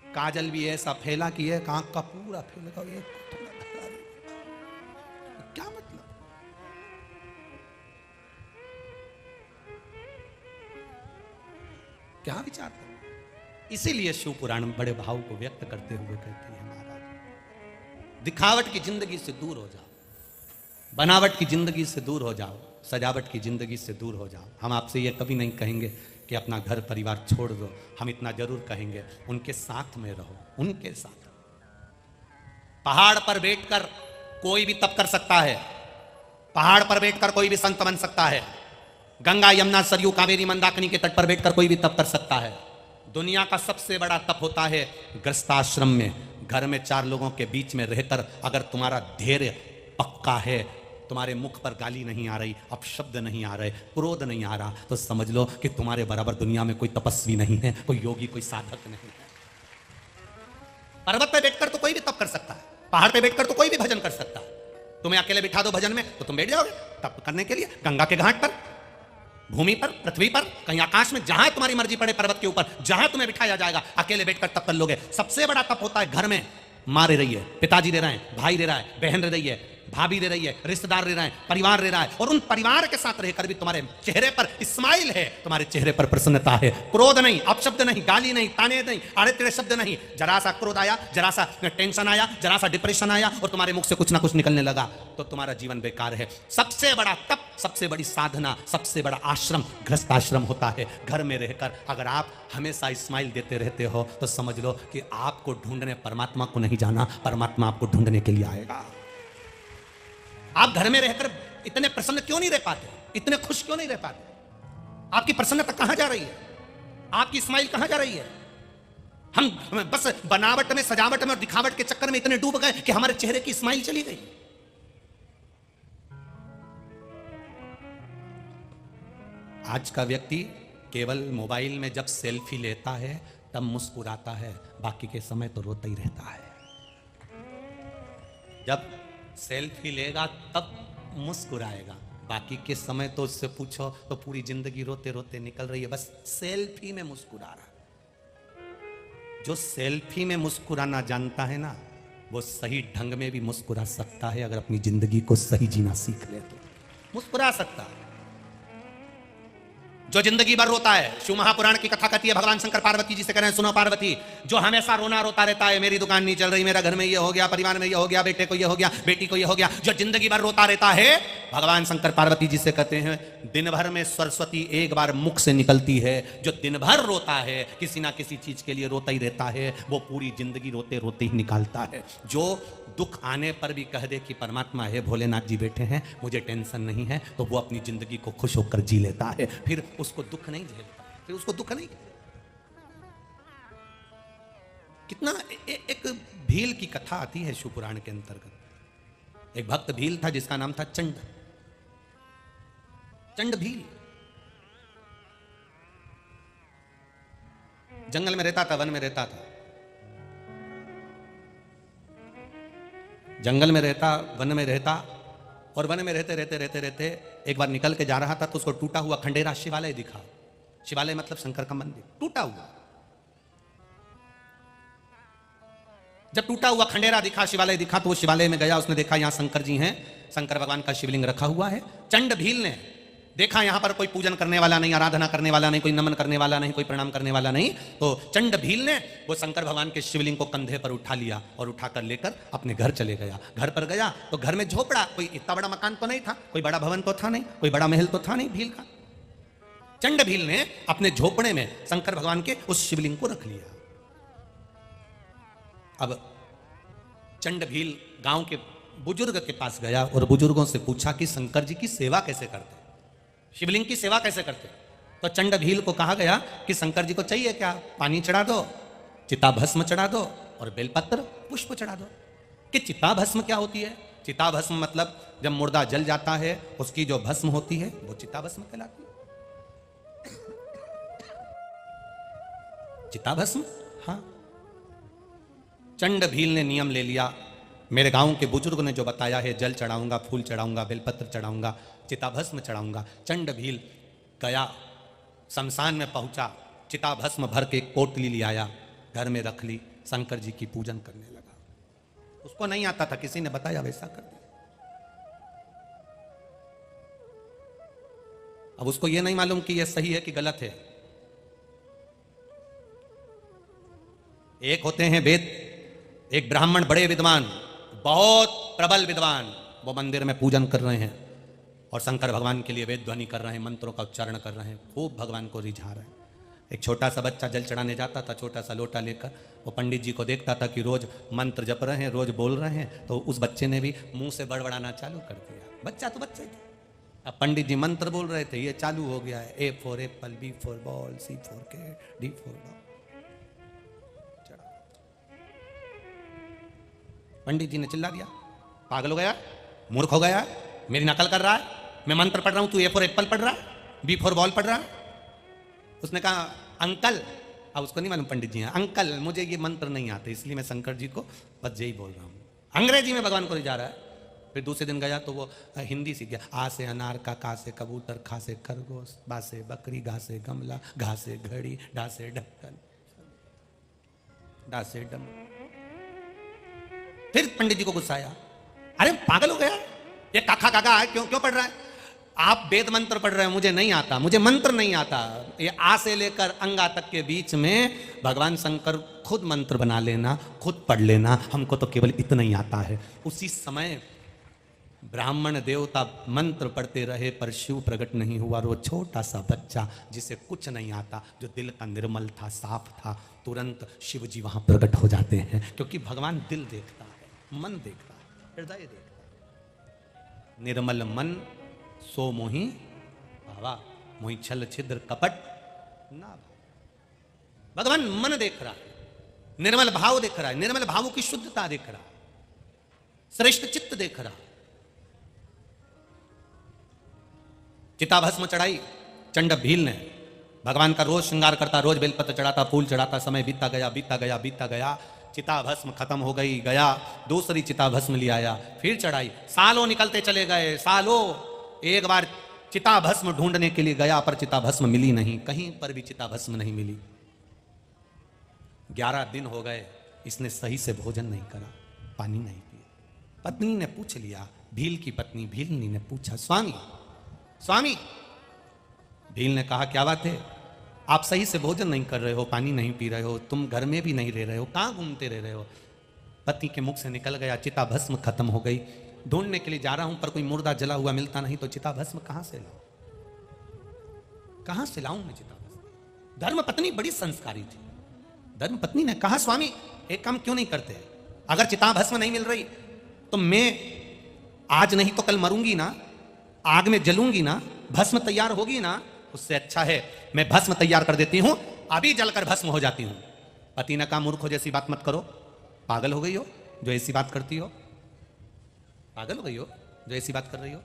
काजल भी ऐसा फैला कि एक आंख का पूरा फैलेगा, एक थोड़ा ढका रहेगा। क्या मतलब? क्या विचार कर? इसीलिए शिव पुराण बड़े भाव को व्यक्त करते हुए कहते हैं, महाराज दिखावट की जिंदगी से दूर हो जाओ, बनावट की जिंदगी से दूर हो जाओ, सजावट की जिंदगी से दूर हो जाओ। हम आपसे ये कभी नहीं कहेंगे कि अपना घर परिवार छोड़ दो, हम इतना जरूर कहेंगे उनके साथ में रहो, उनके साथ। पहाड़ पर बैठकर कोई भी तप कर सकता है, पहाड़ पर बैठकर कोई भी संत बन सकता है, गंगा यमुना सरयू कावेरी मंदाकिनी के तट पर बैठकर कोई भी तप कर सकता है। दुनिया का सबसे बड़ा तप होता है गृहस्थाश्रम में, घर में 4 लोगों के बीच में रहकर अगर तुम्हारा धैर्य पक्का है, तुम्हारे मुख पर गाली नहीं आ रही, अपशब्द नहीं आ रहे, क्रोध नहीं आ रहा, तो समझ लो कि तुम्हारे बराबर दुनिया में कोई तपस्वी नहीं है, कोई योगी, कोई साधक नहीं है। पर्वत पे बैठकर तो कोई भी तप कर सकता है, पहाड़ पे बैठकर तो कोई भी भजन कर सकता है, तुम्हें अकेले बिठा दो भजन में तो तुम बैठ जाओगे तप करने के लिए गंगा के घाट पर, भूमि पर, पृथ्वी पर, कहीं आकाश में, जहां तुम्हारी मर्जी पड़े, पर्वत के ऊपर, जहां तुम्हें बिठाया जाएगा अकेले बैठकर तप कर लोगे। सबसे बड़ा तप होता है घर में, माँ रह रही है, पिताजी रह रहे हैं, भाई रह रहा है, बहन रह रही है, भाभी रह रही है, रिश्तेदार रह रहे हैं, परिवार रह रहा है, और उन परिवार के साथ रहकर भी तुम्हारे चेहरे पर स्माइल है, तुम्हारे चेहरे पर प्रसन्नता है, क्रोध नहीं, अपशब्द नहीं, गाली नहीं, ताने नहीं, आड़े तेड़े शब्द नहीं। जरा सा क्रोध आया, जरा सा टेंशन आया, जरा सा डिप्रेशन आया और तुम्हारे मुख से कुछ ना कुछ निकलने लगा तो तुम्हारा जीवन बेकार है। सबसे बड़ा तप, सबसे बड़ी साधना, सबसे बड़ा आश्रम गृहस्थ आश्रम होता है। घर में रहकर अगर आप हमेशा स्माइल देते रहते हो तो समझ लो कि आपको ढूंढने परमात्मा को नहीं जाना, परमात्मा आपको ढूंढने के लिए आएगा। आप घर में रहकर इतने प्रसन्न क्यों नहीं रह पाते, इतने खुश क्यों नहीं रह पाते? आपकी प्रसन्नता कहां जा रही है? आपकी स्माइल कहां जा रही है? हम बस बनावट में, सजावट में और दिखावट के चक्कर में इतने डूब गए कि हमारे चेहरे की स्माइल चली गई। आज का व्यक्ति केवल मोबाइल में जब सेल्फी लेता है तब मुस्कुराता है, बाकी के समय तो रोता ही रहता है। जब सेल्फी लेगा तब मुस्कुराएगा, बाकी के समय तो उससे पूछो तो पूरी जिंदगी रोते रोते निकल रही है, बस सेल्फी में मुस्कुरा रहा। जो सेल्फी में मुस्कुराना जानता है ना, वो सही ढंग में भी मुस्कुरा सकता है। अगर अपनी जिंदगी को सही जीना सीख ले तो मुस्कुरा सकता है। जो जिंदगी भर रोता है, शिव महापुराण की कथा कहती है, भगवान शंकर पार्वती जी से कह रहे हैं, सुनो पार्वती, जो हमेशा रोना रोता रहता है, मेरी दुकान नहीं चल रही, मेरा घर में ये हो गया, परिवार में ये हो गया, बेटे को ये हो गया, बेटी को ये हो गया, जो जिंदगी भर रोता रहता है, भगवान शंकर पार्वती जी से कहते हैं, दिन भर में सरस्वती एक बार मुख से निकलती है। जो दिन भर रोता है, किसी ना किसी चीज के लिए रोता ही रहता है, वो पूरी जिंदगी रोते रोते ही निकालता है। जो दुख आने पर भी कह दे कि परमात्मा है, भोलेनाथ जी बैठे हैं, मुझे टेंशन नहीं है, तो वो अपनी जिंदगी को खुश होकर जी लेता है। फिर उसको दुख नहीं झेलता, फिर उसको दुख नहीं। कितना एक भील की कथा आती है शिव पुराण के अंतर्गत। एक भक्त भील था जिसका नाम था चंड, चंड भील। जंगल में रहता था, वन में रहता था, जंगल में रहता, वन में रहता, और वन में रहते रहते रहते रहते एक बार निकल के जा रहा था तो उसको टूटा हुआ खंडेरा शिवालय दिखा। शिवालय मतलब शंकर का मंदिर, टूटा हुआ। जब टूटा हुआ खंडेरा दिखा, शिवालय दिखा, तो वो शिवालय में गया। उसने देखा यहाँ शंकर जी हैं, शंकर भगवान का शिवलिंग रखा हुआ है। चंड भील ने देखा यहाँ पर कोई पूजन करने वाला नहीं, आराधना करने वाला नहीं, कोई नमन करने वाला नहीं, कोई प्रणाम करने वाला नहीं, तो चंड भील ने वो शंकर भगवान के शिवलिंग को कंधे पर उठा लिया और उठाकर लेकर अपने घर चले गया। घर पर गया तो घर में झोपड़ा, कोई इतना बड़ा मकान तो नहीं था, कोई बड़ा भवन तो था नहीं, कोई बड़ा महल तो था नहीं भील का। चंड भील ने अपने झोपड़े में शंकर भगवान के उस शिवलिंग को रख लिया। अब चंड भील गांव के बुजुर्ग के पास गया और बुजुर्गों से पूछा कि शंकर जी की सेवा कैसे करते, शिवलिंग की सेवा कैसे करते। तो चंड भील को कहा गया कि शंकर जी को चाहिए क्या, पानी चढ़ा दो, चिता भस्म चढ़ा दो और बेलपत्र पुष्प चढ़ा दो। कि चिता भस्म क्या होती है? चिता भस्म मतलब जब मुर्दा जल जाता है उसकी जो भस्म होती है वो चिता भस्म कहलाती है। चिता भस्म, हाँ। चंड भील ने नियम ले लिया, मेरे गांव के बुजुर्ग ने जो बताया है, जल चढ़ाऊंगा, फूल चढ़ाऊंगा, बेलपत्र चढ़ाऊंगा, चिताभस्म चढ़ाऊंगा। चंड भील गया, शमशान में पहुंचा, चिताभस्म भर के पोटली ले आया, घर में रख ली, शंकर जी की पूजन करने लगा। उसको नहीं आता था, किसी ने बताया, वैसा कर दिया। अब उसको यह नहीं मालूम कि यह सही है कि गलत है। एक होते हैं वेद, एक ब्राह्मण बड़े विद्वान, बहुत प्रबल विद्वान, वो मंदिर में पूजन कर रहे हैं और शंकर भगवान के लिए वेद ध्वनि कर रहे हैं, मंत्रों का उच्चारण कर रहे हैं, खूब भगवान को रिझा रहे हैं। एक छोटा सा बच्चा जल चढ़ाने जाता था, छोटा सा लोटा लेकर, वो पंडित जी को देखता था कि रोज मंत्र जप रहे हैं, रोज बोल रहे हैं, तो उस बच्चे ने भी मुंह से बड़बड़ाना चालू कर दिया। बच्चा तो बच्चा ही था। अब पंडित जी मंत्र बोल रहे थे, ये चालू हो गया है, A for apple, B for ball, C for cat, D for dog. Pandit ji ने चिल्ला दिया, पागल हो गया, मूर्ख हो गया, मेरी नकल कर रहा है, मैं मंत्र पढ़ रहा हूं, तू A फॉर एप्पल पढ़ रहा है, B फॉर बॉल पढ़ रहा है। उसने कहा अंकल, अब उसको नहीं मालूम पंडित जी हैं, अंकल मुझे ये मंत्र नहीं आते, इसलिए मैं शंकर जी को बस यही बोल रहा हूं। अंग्रेजी में भगवान को रिझा रहा है। फिर दूसरे दिन गया तो वो हिंदी सीख गया। आ से अनार, का से कबूतर, खा से खरगोश, बा से बकरी, गा से गमला, घा से घड़ी, डा से ढक्कन, डा से डम। फिर पंडित जी को गुस्सा आया, अरे पागल हो गया, ये काका काका है, क्यों क्यों पढ़ रहा है? आप वेद मंत्र पढ़ रहे हैं, मुझे नहीं आता, मुझे मंत्र नहीं आता। ये आ से लेकर अंगा तक के बीच में भगवान शंकर खुद मंत्र बना लेना, खुद पढ़ लेना, हमको तो केवल इतना ही आता है। उसी समय ब्राह्मण देवता मंत्र पढ़ते रहे पर शिव प्रकट नहीं हुआ। वो छोटा सा बच्चा जिसे कुछ नहीं आता, जो दिल का निर्मल था, साफ था, तुरंत शिव जी वहां प्रकट हो जाते हैं, क्योंकि भगवान दिल देखता है, मन देखता है, हृदय देखता है। निर्मल मन सो मोहि भावा, मोहि छल छिद्र कपट ना। भगवान मन देख रहा है, निर्मल भाव देख रहा है, निर्मल भावों की शुद्धता देख रहा है, श्रेष्ठ चित्त देख रहा है। चिताभस्म चढ़ाई चंड भील ने, भगवान का रोज श्रृंगार करता, रोज बेलपत्र चढ़ाता, फूल चढ़ाता, समय बीतता गया बीतता गया बीतता गया, चिताभस्म खत्म हो गई, गया दूसरी चिताभस्म ले आया, फिर चढ़ाई। सालों निकलते चले गए, सालों। एक बार चिताभस्म ढूंढने के लिए गया पर चिताभस्म मिली नहीं, कहीं पर भी चिताभस्म नहीं मिली। 11 दिन हो गए, इसने सही से भोजन नहीं करा, पानी नहीं पिया। पत्नी ने पूछ लिया, भील की पत्नी भीलनी ने पूछा, स्वामी स्वामी। भील ने कहा, क्या बात है? आप सही से भोजन नहीं कर रहे हो, पानी नहीं पी रहे हो, तुम घर में भी नहीं रह रहे हो, कहां घूमते रह रहे हो? पति के मुख से निकल गया, चिताभस्म खत्म हो गई। ढूंढने के लिए जा रहा हूं पर कोई मुर्दा जला हुआ मिलता नहीं, तो चिताभस्म कहां से लाऊं, कहां से लाऊं मैं चिताभस्म? धर्म पत्नी बड़ी संस्कारी थी। धर्म पत्नी ने कहा, स्वामी एक काम क्यों नहीं करते? अगर चिताभस्म नहीं मिल रही तो मैं आज नहीं तो कल मरूंगी ना, आग में जलूंगी ना, भस्म तैयार होगी ना, उससे अच्छा है मैं भस्म तैयार कर देती हूं, अभी जलकर भस्म हो जाती हूं। पति ने कहा, मूर्ख हो, जैसी बात मत करो, पागल हो गई हो जो ऐसी बात करती हो, पागल हो गई हो जो ऐसी बात कर रही हो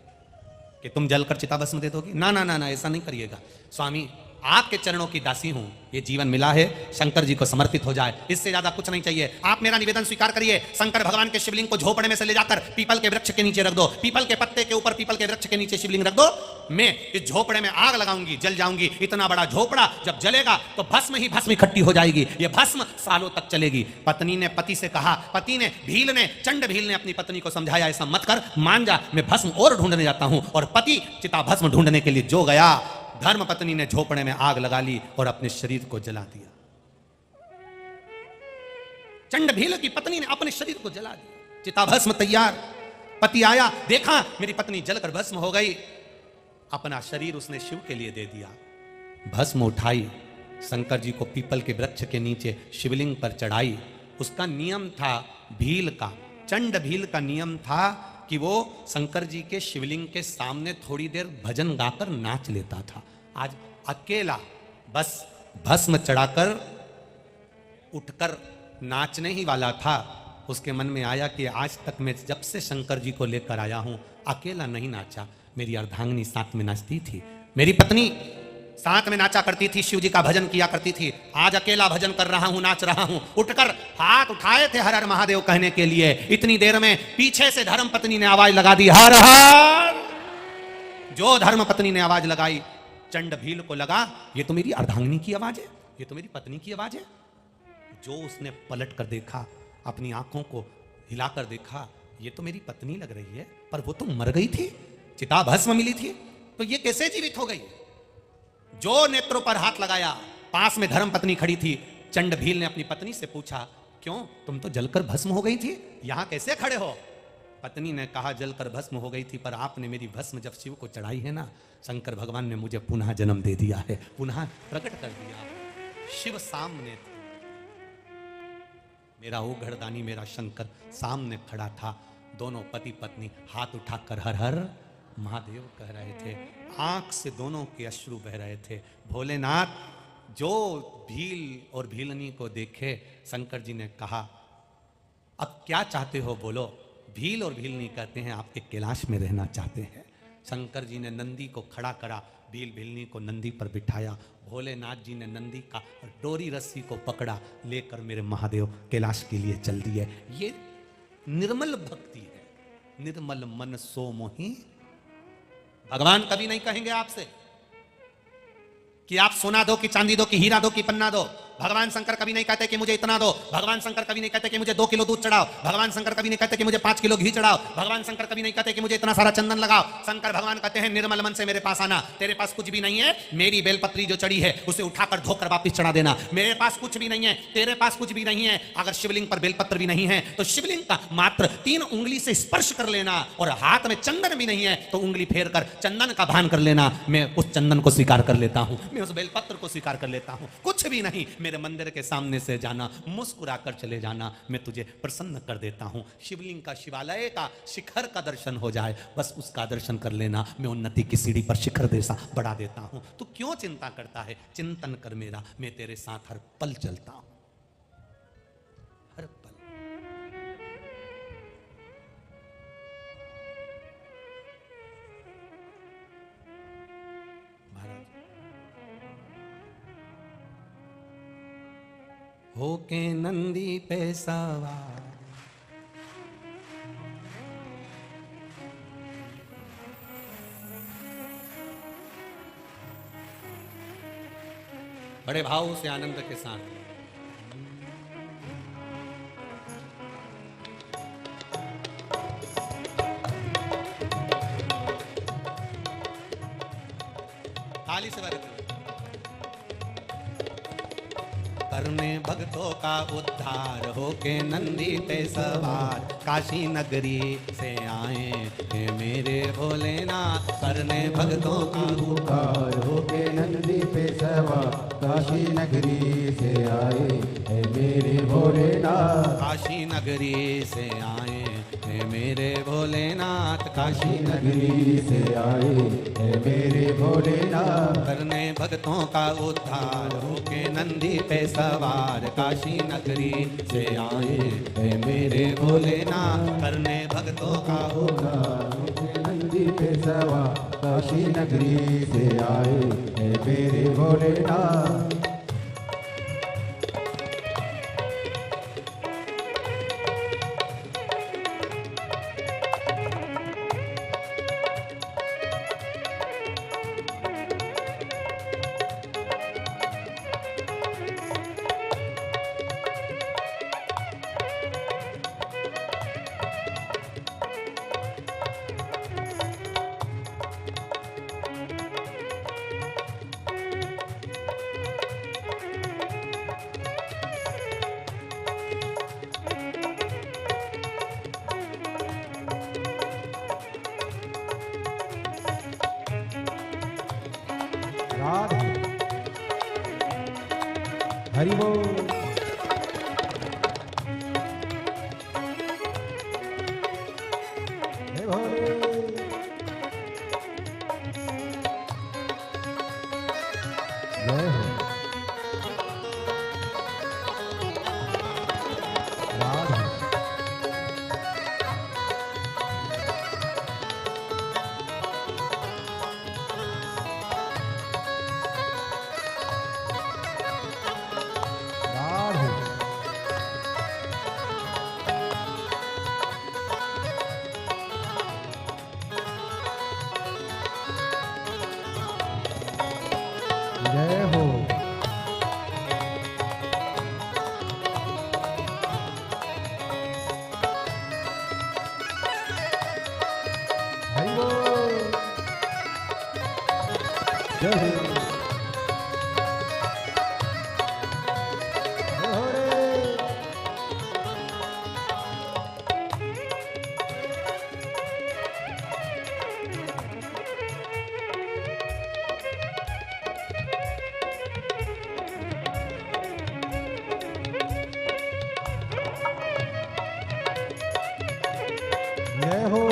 कि तुम जलकर चिताभस्म दे दोगी? ना ना ना ना, ऐसा नहीं करिएगा स्वामी, आपके चरणों की दासी हूं, ये जीवन मिला है, शंकर जी को समर्पित हो जाए, इससे ज्यादा कुछ नहीं चाहिए। आप मेरा निवेदन स्वीकार करिए, शंकर भगवान के शिवलिंग को झोपड़े में से ले जाकर पीपल के वृक्ष के नीचे रख दो, पीपल के पत्ते के ऊपर पीपल के वृक्ष के नीचे शिवलिंग रख दो, मैं इस झोपड़े में आग लगाऊंगी, जल जाऊंगी। इतना बड़ा झोपड़ा जब जलेगा तो भस्म ही भस्म इकट्ठी हो जाएगी, ये भस्म सालों तक चलेगी। पत्नी ने पति से कहा, पति ने भील ने चंड भील ने अपनी पत्नी को समझाया, ऐसा मत कर, मान जा, मैं भस्म और ढूंढने जाता हूं। और पति चिताभस्म ढूंढने के लिए जो गया, धर्म पत्नी ने झोपड़े में आग लगा ली और अपने शरीर को जला दिया। चंड भील की पत्नी ने अपने शरीर को जला दिया, चिताभस्म तैयार। पति आया, देखा मेरी पत्नी जलकर भस्म हो गई, अपना शरीर उसने शिव के लिए दे दिया। भस्म उठाई, शंकर जी को पीपल के वृक्ष के नीचे शिवलिंग पर चढ़ाई। उसका नियम था भील का, चंड भील का नियम था कि वो शंकर जी के शिवलिंग के सामने थोड़ी देर भजन गाकर नाच लेता था। आज अकेला बस भस्म चढ़ाकर उठकर नाचने ही वाला था। उसके मन में आया कि आज तक मैं जब से शंकर जी को लेकर आया हूं, अकेला नहीं नाचा, मेरी अर्धांगिनी साथ में नाचती थी, मेरी पत्नी साथ में नाचा करती थी, शिव जी का भजन किया करती थी। आज अकेला भजन कर रहा हूं, नाच रहा हूं। उठकर हाथ उठाए थे हर हर महादेव कहने के लिए, इतनी देर में पीछे से धर्म पत्नी ने आवाज लगा दी, हर हर। जो धर्म पत्नी ने आवाज लगाई, चंड भील को लगा ये तो मेरी अर्धांगिनी की आवाज है, ये तो मेरी पत्नी की आवाज है। जो उसने पलट कर देखा, अपनी आंखों को हिलाकर देखा, ये तो मेरी पत्नी लग रही है, पर वो तो मर गई थी, चिताभस्म मिली थी, तो ये कैसे जीवित हो गई? जो नेत्रों पर हाथ लगाया, पास में धर्म पत्नी खड़ी थी। चंड भील ने अपनी पत्नी से पूछा, क्यों तुम तो जलकर भस्म हो गई थी, यहां कैसे खड़े हो? पत्नी ने कहा, जलकर भस्म हो गई थी, पर आपने मेरी भस्म जब शिव को चढ़ाई है ना, शंकर भगवान ने मुझे पुनः जन्म दे दिया है, पुनः प्रकट कर दिया। शिव सामने थे, मेरा ओघड़दानी मेरा शंकर सामने खड़ा था। दोनों पति पत्नी हाथ उठाकर हर हर महादेव कह रहे थे, आंख से दोनों के अश्रु बह रहे थे। भोलेनाथ जो भील और भीलनी को देखे, शंकर जी ने कहा, अब क्या चाहते हो बोलो? भील और भीलनी कहते हैं आपके कैलाश में रहना चाहते हैं। शंकर जी ने नंदी को खड़ा करा, भील भीलनी को नंदी पर बिठाया। भोलेनाथ जी ने नंदी का डोरी रस्सी को पकड़ा, लेकर मेरे महादेव कैलाश के लिए चल दिए। ये निर्मल भक्ति है, निर्मल मन सो मोही। भगवान कभी नहीं कहेंगे आपसे कि आप सोना दो कि चांदी दो कि हीरा दो कि पन्ना दो। भगवान शंकर कभी नहीं कहते कि मुझे इतना दो। भगवान शंकर कभी नहीं कहते कि मुझे 2 किलो दूध चढ़ाओ। भगवान शंकर कभी नहीं कहते कि मुझे 5 किलो घी चढ़ाओ। भगवान शंकर कभी नहीं कहते कि मुझे इतना सारा चंदन लगाओ। शंकर भगवान कहते हैं निर्मल मन से मेरे पास आना। तेरे पास कुछ भी नहीं है, मेरी बेलपत्री जो चढ़ी है उसे उठाकर धोकर वापिस चढ़ा देना। मेरे पास कुछ भी नहीं है, तेरे पास कुछ भी नहीं है। अगर शिवलिंग पर बेलपत्र भी नहीं है तो शिवलिंग का मात्र 3 उंगली से स्पर्श कर लेना, और हाथ में चंदन भी नहीं है तो उंगली फेर कर चंदन का भान कर लेना। मैं उस चंदन को स्वीकार कर लेता हूं, मैं उस बेलपत्र को स्वीकार कर लेता हूं। कुछ भी नहीं, मेरे मंदिर के सामने से जाना, मुस्कुराकर चले जाना, मैं तुझे प्रसन्न कर देता हूं। शिवलिंग का, शिवालय का शिखर का दर्शन हो जाए, बस उसका दर्शन कर लेना, मैं उन्नति की सीढ़ी पर शिखर जैसा बढ़ा देता हूं। तू क्यों चिंता करता है? चिंतन कर मेरा, मैं तेरे साथ हर पल चलता हूं, हर पल। होके नंदी पे सवार, बड़े भाव से आनंद के साथ ताली से बरकत करने भक्तों का उद्धार, होके नंदी पे सवार काशी नगरी से आए हे मेरे भोलेनाथ। करने भक्तों का उद्धार, होके नंदी पे सवार काशी नगरी से आए हे मेरे भोलेनाथ। काशी नगरी से आए हे मेरे भोलेनाथ। काशी नगरी से आए हे मेरे भोलेनाथ। करने भक्तों का उद्धार, होके नंदी पे सवार काशी नगरी से आए हे मेरे भोलेनाथ। करने भक्तों का उद्धार, होके नंदी पे सवार काशी नगरी से आए हे मेरे भोलेनाथ। राधे हरि बोल। हे भोले जय हो। राधे जय हो। हरि बोल। जय हो। जय हो रे। जय हो।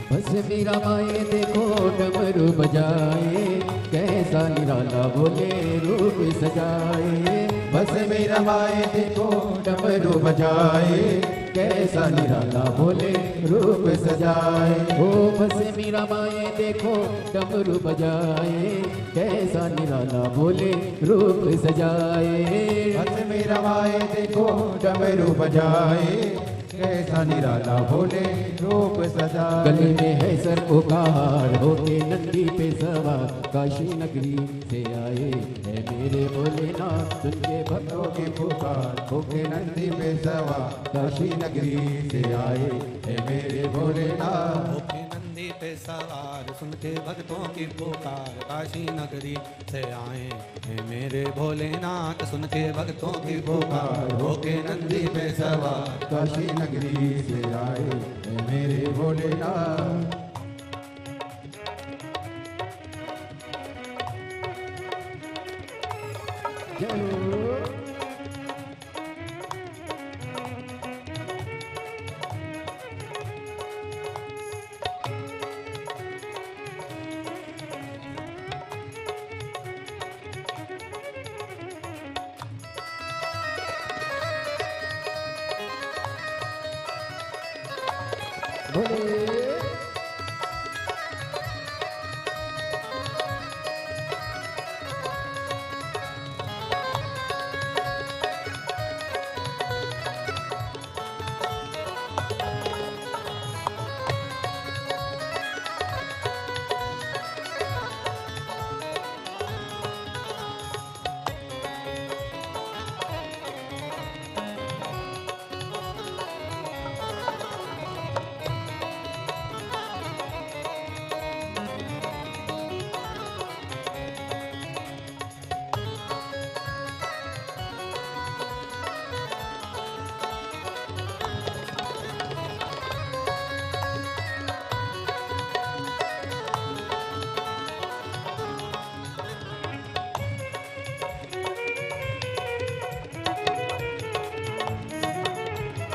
बस मीरा माए देखो डमरू बजाए, कैसा निराला बोले रूप सजाए। बस मीरा माए देखो डमरू बजाए, कैसा निराला बोले रूप सजाए। ओ बस मीरा माए देखो डमरू बजाए, कैसा निराला बोले रूप सजाए। बस मीरा माए देखो डमरू बजाए, कैसा निराला भोले रूप सजा। गले में है सर उकार होके नंदी पे सवार, काशी नगरी से आए है मेरे भोलेनाथ। सुन के भक्तों की पुकार होके नंदी पे सवार, काशी नगरी से आए है मेरे भोलेनाथ। होके नंदी पे सवार सुन के भक्तों की पुकार, काशी नगरी से आए हैं मेरे भोलेनाथ। सुन के भक्तों की पुकार होके नंदी पे सवार, काशी नगरी से आए है मेरे भोलेनाथ।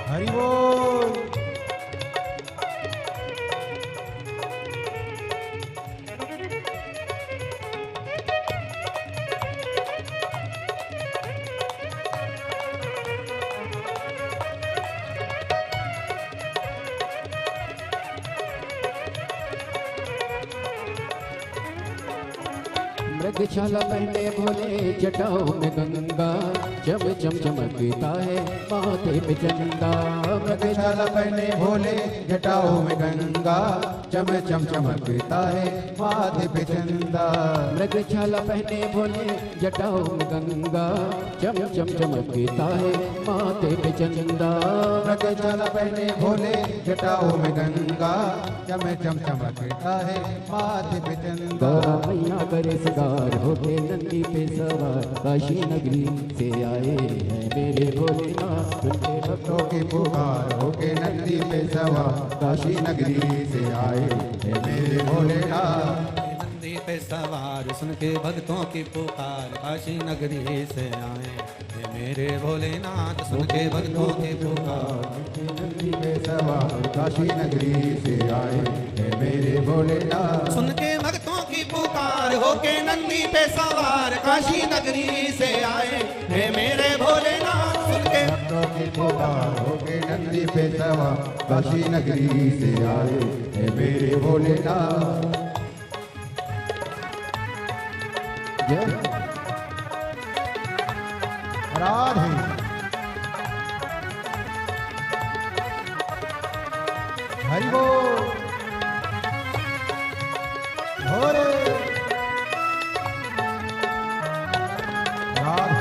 हरि बोल। मृगशाला पहने भोले जटाओं में गंगा, चम चम चमकता है माथे पे चंदा। मृगशाला पहने भोले जटाओं में गंगा, चम चम चमकता है माथे पे चंदा। मृगशाला पहने भोले जटाओं में गंगा, चम चम चमकता है माथे पे चंदा। मृगशाला पहने भोले जटाओं में गंगा, चम चम चमकता है माथे पे चंदा। मैया करे सगार होके नंदी पे सवार, काशी नगरी से आए हैं मेरे भोलेनाथ। सुनते भक्तों की पुकार होके नंदी पे सवार, काशी नगरी से आए हैं मेरे भोलेनाथ। नंदी पे सवार सुन के भक्तों की पुकार, काशी नगरी से आए हैं मेरे भोलेनाथ। सुन के भक्तों की पुकार नंदी पे सवार, काशी नगरी से आए हैं मेरे भोलेनाथ। सुन के भक्तों की पुकार होके नंदी पे सवार, काशी नगरी से आए हैं मेरे भोलेनाथ। सुन के भक्तों की पुकार होके नंदी पे सवार, काशी नगरी से आए हैं मेरे भोलेनाथ। जय राधे। हरि बोल। भोले राधे।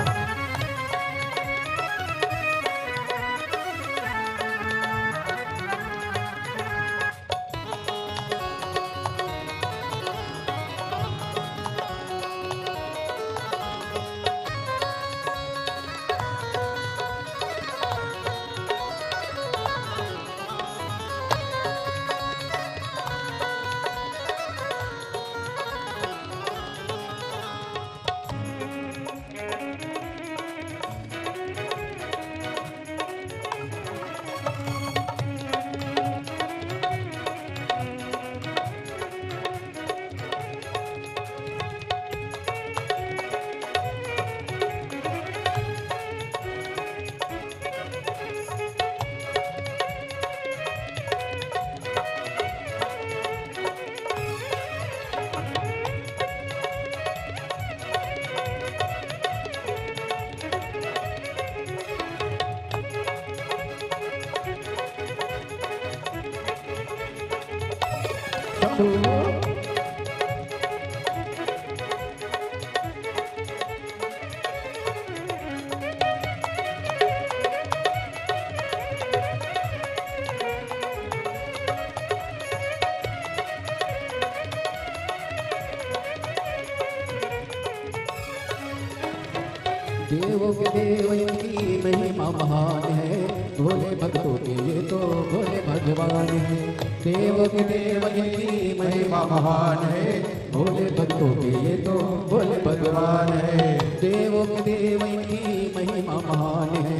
काटो। देवों के देव इनकी महिमा महान है, भोले भक्तों के ये तो भोले भगवान है। देवों के देव इनकी महिमा महान है, भोले भक्तों के ये तो भोले भगवान है। देवों के देव इनकी महिमा महान है,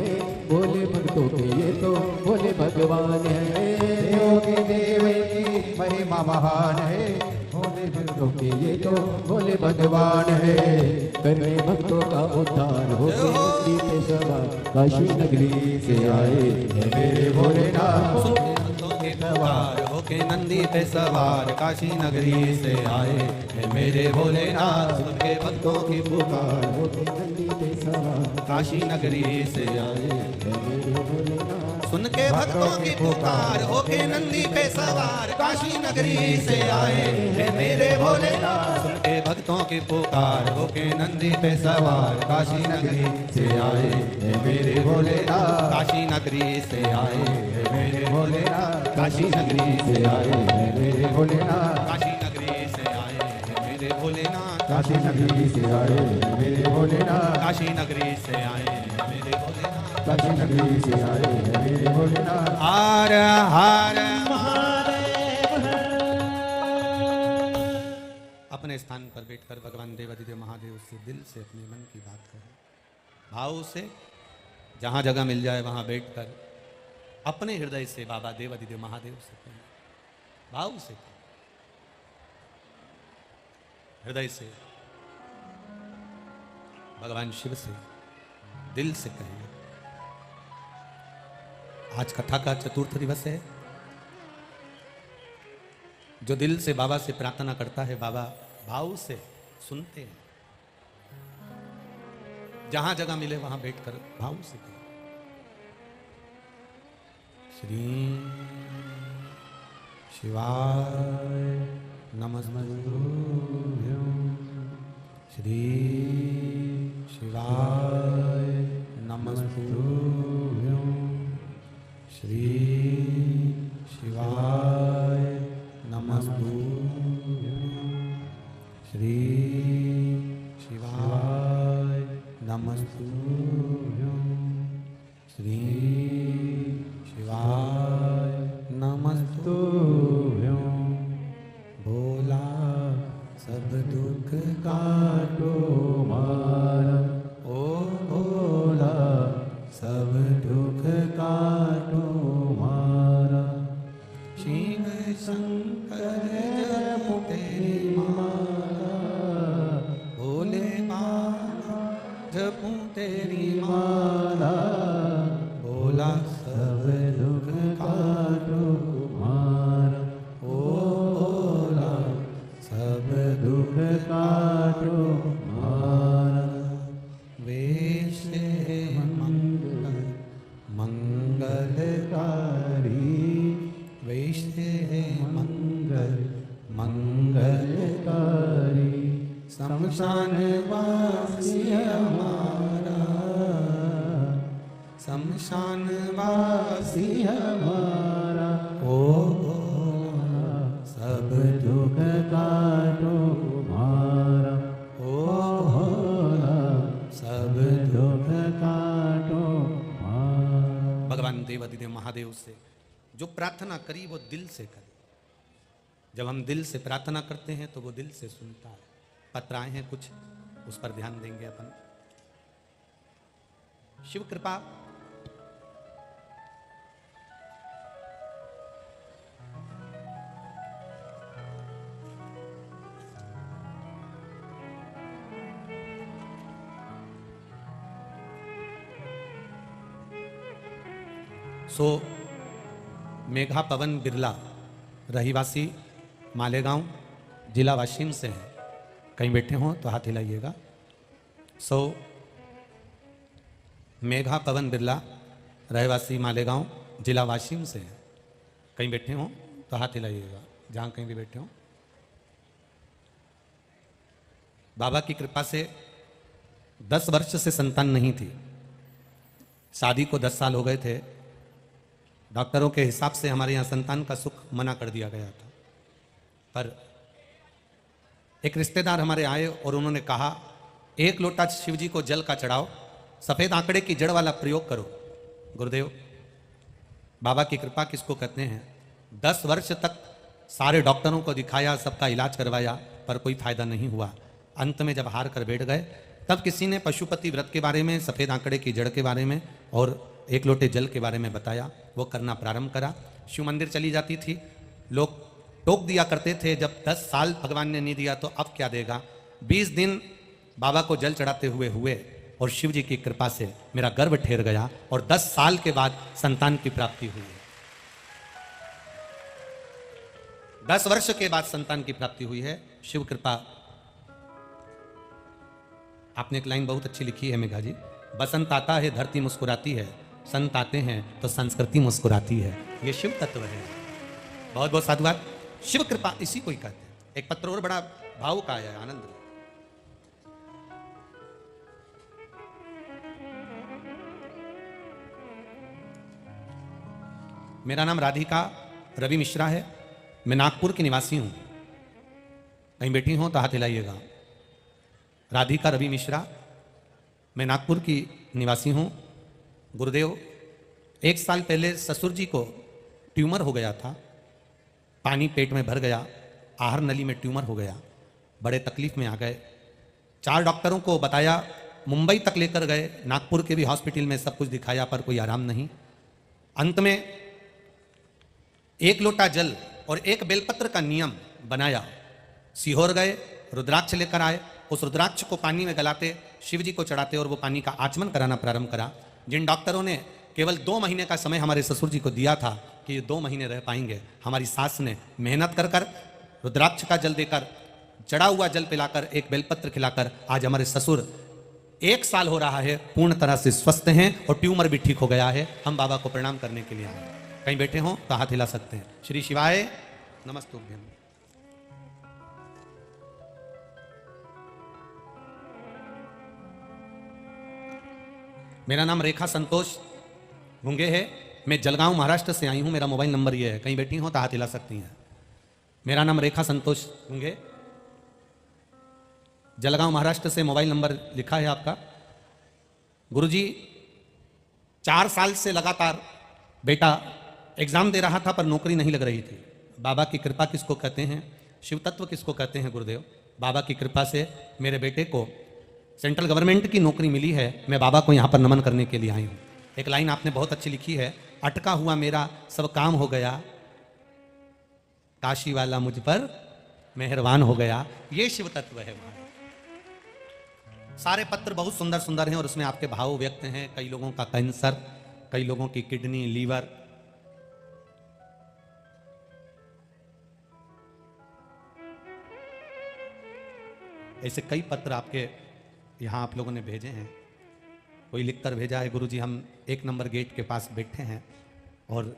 भोले भक्तों के ये तो भोले भगवान है। देवों के देव इनकी महिमा महान है, भोले भक्तों के ये तो भोले भगवान है। करने भक्तों का उद्धार हो गए पे सवार, काशी नगरी से आए हैं मेरे भोलेनाथ। भक्तों के सवार होके नंदी पे सवार, काशी नगरी से आए हैं मेरे भोलेनाथ। सुन के भक्तों की पुकार होके नंदी पे सवार, काशी नगरी से आए हैं मेरे भोलेनाथ। सुन के भक्तों की पुकार होके नंदी पे सवार, काशी नगरी से आए हैं मेरे भोलेनाथ। सुन के भक्तों की पुकार होके नंदी पे सवार, काशी नगरी से आए हैं मेरे भोलेनाथ। काशी नगरी से आए हैं मेरे भोलेनाथ। काशी नगरी से आए हैं मेरे भोलेनाथ। काशी नगरी से आए हैं मेरे भोलेनाथ। काशी नगरी से आए हैं मेरे भोलेनाथ। काशी नगरी से आए हैं मेरे भोलेनाथ। काशी नगरी से आए हैं मेरे भोलेनाथ। हर हर अपने स्थान पर बैठकर भगवान देवादिदेव महादेव से दिल से अपने मन की बात करें, भाव से। जहाँ जगह मिल जाए वहाँ बैठकर अपने हृदय से बाबा देवादिदेव महादेव से कहें, भाव से कहें, हृदय से भगवान शिव से दिल से कहें। आज कथा का चतुर्थ दिवस है। जो दिल से बाबा से प्रार्थना करता है, बाबा भाव से सुनते हैं। जहां जगह मिले वहां बैठकर भाव से करें। श्री शिवाय नमस्तुभ्यं। श्री शिवाय नमस्तुभ्यं। श्री शिवाय नमस्तुभ्यं। श्री शिवाय नमस्तुभ्यं। श्री शिवाय नमस्तुभ्यं। भोला सब दुख काटो मारा, ओ भोला सब दुख काटो मारा। शिव शंकर जपो तेरी माला, भोले बाबा जपो तेरी माला। भोला सब दुख काटो मारा, ओ भोला सब दुख काटो मारा। वेश मंगल मंगलकारी, वैश्य मंगल मंगलकारी। शमशान वासी हमारा, शमशान वासी हमारा। ओ भोला सब दुख काटो मारा, ओ भोला सब दुख काटो मारा। भगवान देवादिदेव महादेव से जो प्रार्थना करी वो दिल से करी। जब हम दिल से प्रार्थना करते हैं तो वो दिल से सुनता है। पत्र आए हैं कुछ, उस पर ध्यान देंगे अपन। शिव कृपा। सो मेघा पवन बिरला रहीवासी मालेगांव जिला वाशिम से हैं। कहीं बैठे हों तो हाथ हिलाइएगा। सो मेघा पवन बिरला रहवासी मालेगांव जिला वाशिम से हैं। कहीं बैठे हों तो हाथ हिलाइएगा, जहाँ कहीं भी बैठे हों। बाबा की कृपा से 10 वर्ष से संतान नहीं थी। शादी को 10 साल हो गए थे। डॉक्टरों के हिसाब से हमारे यहाँ संतान का सुख मना कर दिया गया था। पर एक रिश्तेदार हमारे आए और उन्होंने कहा, 1 लोटा शिव जी को जल का चढ़ाओ, सफेद आंकड़े की जड़ वाला प्रयोग करो। गुरुदेव, बाबा की कृपा किसको कहते हैं? 10 वर्ष तक सारे डॉक्टरों को दिखाया, सबका इलाज करवाया, पर कोई फायदा नहीं हुआ। अंत में जब हार कर बैठ गए, तब किसी ने पशुपति व्रत के बारे में, सफेद आंकड़े की जड़ के बारे में और 1 लोटे जल के बारे में बताया। वो करना प्रारंभ करा। शिव मंदिर चली जाती थी, लोग टोक दिया करते थे, जब 10 साल भगवान ने नहीं दिया तो अब क्या देगा। 20 दिन बाबा को जल चढ़ाते हुए और शिव जी की कृपा से मेरा गर्भ ठेर गया और 10 साल के बाद संतान की प्राप्ति हुई। 10 वर्ष के बाद संतान की प्राप्ति हुई है, शिव कृपा। आपने एक लाइन बहुत अच्छी लिखी है मेघा जी, बसंत आता है धरती मुस्कुराती है, संत आते हैं तो संस्कृति मुस्कुराती है। ये शिव तत्व है। बहुत बहुत साधुवाद। शिव कृपा इसी को ही कहते हैं। एक पत्र और बड़ा भावुक आया है, आनंद। मेरा नाम राधिका रवि मिश्रा है, मैं नागपुर की निवासी हूं। कहीं बैठी हो तो हाथ हिलाइएगा। राधिका रवि मिश्रा, मैं नागपुर की निवासी हूं। गुरुदेव, 1 साल पहले ससुर जी को ट्यूमर हो गया था, पानी पेट में भर गया, आहार नली में ट्यूमर हो गया, बड़े तकलीफ में आ गए। 4 डॉक्टरों को बताया, मुंबई तक लेकर गए, नागपुर के भी हॉस्पिटल में सब कुछ दिखाया, पर कोई आराम नहीं। अंत में 1 लोटा जल और 1 बेलपत्र का नियम बनाया। सीहोर गए, रुद्राक्ष लेकर आए, उस रुद्राक्ष को पानी में गलाते, शिव जी को चढ़ाते और वो पानी का आचमन कराना प्रारंभ करा। जिन डॉक्टरों ने केवल 2 महीने का समय हमारे ससुर जी को दिया था कि ये 2 महीने रह पाएंगे, हमारी सास ने मेहनत कर रुद्राक्ष का जल देकर, चढ़ा हुआ जल पिलाकर, 1 बेलपत्र खिलाकर आज हमारे ससुर 1 साल हो रहा है, पूर्ण तरह से स्वस्थ हैं और ट्यूमर भी ठीक हो गया है। हम बाबा को प्रणाम करने के लिए आए। कहीं बैठे हो तो हाथ हिला सकते हैं। श्री शिवाय नमस्तुभ्यं। मेरा नाम रेखा संतोष घुंगे है, मैं जलगांव महाराष्ट्र से आई हूं। मेरा मोबाइल नंबर ये है। कहीं बैठी हो तो हाथ हिला सकती हैं। मेरा नाम रेखा संतोष घुंगे, जलगांव महाराष्ट्र से मोबाइल नंबर लिखा है आपका। गुरुजी, 4 साल से लगातार बेटा एग्जाम दे रहा था पर नौकरी नहीं लग रही थी। बाबा की कृपा किसको कहते हैं? शिव तत्व किसको कहते हैं? गुरुदेव, बाबा की कृपा से मेरे बेटे को सेंट्रल गवर्नमेंट की नौकरी मिली है। मैं बाबा को यहाँ पर नमन करने के लिए आई हूँ। एक लाइन आपने बहुत अच्छी लिखी है, अटका हुआ मेरा सब काम हो गया, काशी वाला मुझ पर मेहरबान हो गया। ये शिव तत्व है। सारे पत्र बहुत सुंदर सुंदर हैं और उसमें आपके भाव व्यक्त हैं। कई लोगों का कैंसर, कई लोगों की किडनी, लीवर, ऐसे कई पत्र आपके यहाँ आप लोगों ने भेजे हैं। कोई लिखकर भेजा है, गुरुजी हम 1 नंबर गेट के पास बैठे हैं और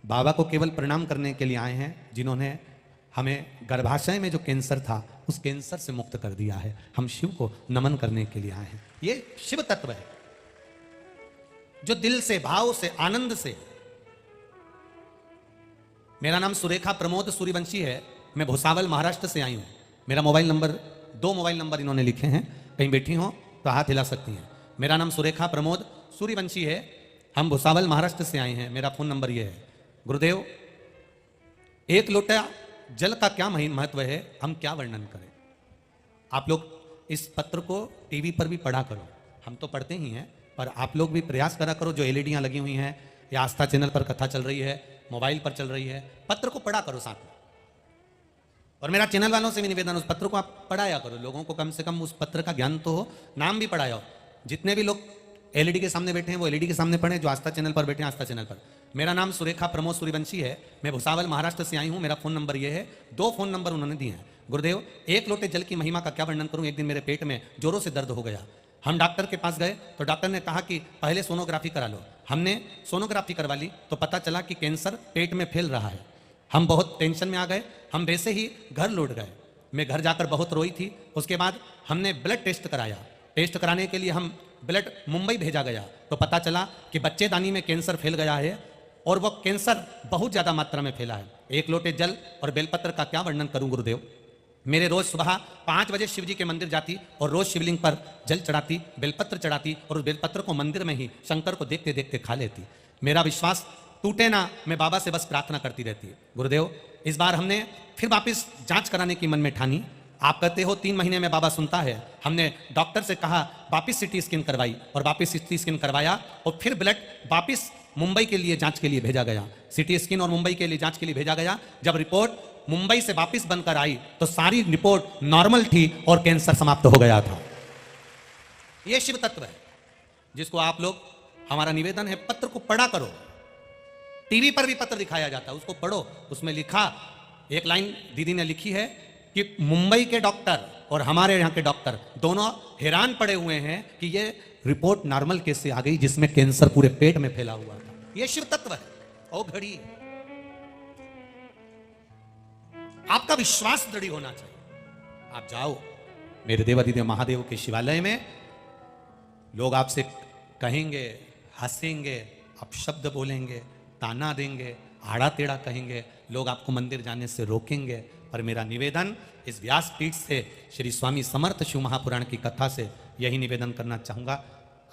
बाबा को केवल प्रणाम करने के लिए आए हैं, जिन्होंने हमें गर्भाशय में जो कैंसर था उस कैंसर से मुक्त कर दिया है। हम शिव को नमन करने के लिए आए हैं। ये शिव तत्व है जो दिल से, भाव से, आनंद से। मेरा नाम सुरेखा प्रमोद सूर्यवंशी है, मैं भुसावल महाराष्ट्र से आई हूं। मेरा मोबाइल नंबर, 2 मोबाइल नंबर इन्होंने लिखे हैं। कहीं बैठी हो तो हाथ हिला सकती हैं। मेरा नाम सुरेखा प्रमोद सूर्यवंशी है, हम भुसावल महाराष्ट्र से आए हैं। मेरा फ़ोन नंबर ये है। गुरुदेव, 1 लोटा जल का क्या महत्व है, हम क्या वर्णन करें। आप लोग इस पत्र को टीवी पर भी पढ़ा करो। हम तो पढ़ते ही हैं, पर आप लोग भी प्रयास करा करो। जो एलईडियाँ लगी हुई हैं या आस्था चैनल पर कथा चल रही है, मोबाइल पर चल रही है, पत्र को पढ़ा करो साथ में। और मेरा चैनल वालों से भी निवेदन, उस पत्र को आप पढ़ाया करो। लोगों को कम से कम उस पत्र का ज्ञान तो हो, नाम भी पढ़ाया हो। जितने भी लोग एलईडी के सामने बैठे हैं वो एलईडी के सामने पढ़ें, जो आस्था चैनल पर बैठे हैं आस्था चैनल पर। मेरा नाम सुरेखा प्रमोद सूर्यवंशी है, मैं भुसावल महाराष्ट्र से आई हूँ। मेरा फ़ोन नंबर ये है। 2 फ़ोन नंबर उन्होंने दिए हैं। गुरुदेव, 1 लोटे जल की महिमा का क्या वर्णन करूँ। एक दिन मेरे पेट में जोरों से दर्द हो गया। हम डॉक्टर के पास गए तो डॉक्टर ने कहा कि पहले सोनोग्राफी करा लो। हमने सोनोग्राफी करवा ली तो पता चला कि कैंसर पेट में फैल रहा है। हम बहुत टेंशन में आ गए। हम वैसे ही घर लौट गए। मैं घर जाकर बहुत रोई थी। उसके बाद हमने ब्लड टेस्ट कराया। टेस्ट कराने के लिए हम ब्लड मुंबई भेजा गया तो पता चला कि बच्चेदानी में कैंसर फैल गया है और वो कैंसर बहुत ज़्यादा मात्रा में फैला है। एक लोटे जल और बेलपत्र का क्या वर्णन करूं गुरुदेव। मेरे रोज सुबह 5 बजे शिव जी के मंदिर जाती और रोज शिवलिंग पर जल चढ़ाती, बेलपत्र चढ़ाती और उस बेलपत्र को मंदिर में ही शंकर को देखते देखते खा लेती। मेरा विश्वास टूटे ना, मैं बाबा से बस प्रार्थना करती रहती। गुरुदेव इस बार हमने फिर वापस जांच कराने की मन में ठानी। आप कहते हो 3 महीने में बाबा सुनता है। हमने डॉक्टर से कहा, वापिस सिटी स्कैन करवाई और वापिस सिटी स्कैन करवाया और फिर ब्लड वापिस मुंबई के लिए जांच के लिए भेजा गया। सिटी स्कैन और मुंबई के लिए जांच के लिए भेजा गया। जब रिपोर्ट मुंबई से वापिस बनकर आई तो सारी रिपोर्ट नॉर्मल थी और कैंसर समाप्त हो गया था। यह शिव तत्व है जिसको आप लोग, हमारा निवेदन है, पत्र को पढ़ा करो। टीवी पर भी पत्र दिखाया जाता है, उसको पढ़ो। उसमें लिखा, एक लाइन दीदी ने लिखी है कि मुंबई के डॉक्टर और हमारे यहाँ के डॉक्टर दोनों हैरान पड़े हुए हैं कि ये रिपोर्ट नॉर्मल केस से आ गई जिसमें कैंसर पूरे पेट में फैला हुआ था। ये शिव तत्व है। ओ घड़ी, आपका विश्वास दृढ़ होना चाहिए। आप जाओ मेरे देवादिदेव महादेव के शिवालय में, लोग आपसे कहेंगे, हंसेंगे, अपशब्द बोलेंगे, ताना देंगे, आड़ा टेढ़ा कहेंगे, लोग आपको मंदिर जाने से रोकेंगे। पर मेरा निवेदन इस व्यासपीठ से, श्री स्वामी समर्थ शिव महापुराण की कथा से यही निवेदन करना चाहूंगा।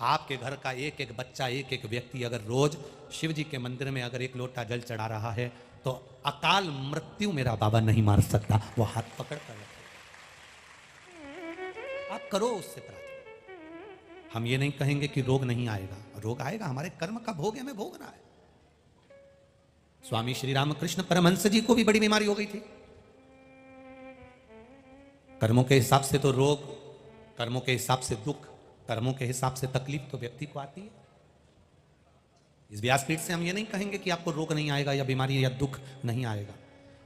आपके घर का एक एक बच्चा, एक एक व्यक्ति अगर रोज शिव जी के मंदिर में अगर 1 लोटा जल चढ़ा रहा है तो अकाल मृत्यु मेरा बाबा नहीं मार सकता। वो हाथ पकड़ कर रखे। आप करो उससे प्रार्थना। हम ये नहीं कहेंगे कि रोग नहीं आएगा, रोग आएगा, हमारे कर्म का भोग हमें भोगना है। स्वामी श्री रामकृष्ण परमहंस जी को भी बड़ी बीमारी हो गई थी। कर्मों के हिसाब से तो रोग, कर्मों के हिसाब से दुख, कर्मों के हिसाब से तकलीफ तो व्यक्ति को आती है। इस व्यासपीठ से हम ये नहीं कहेंगे कि आपको रोग नहीं आएगा या बीमारी या दुख नहीं आएगा।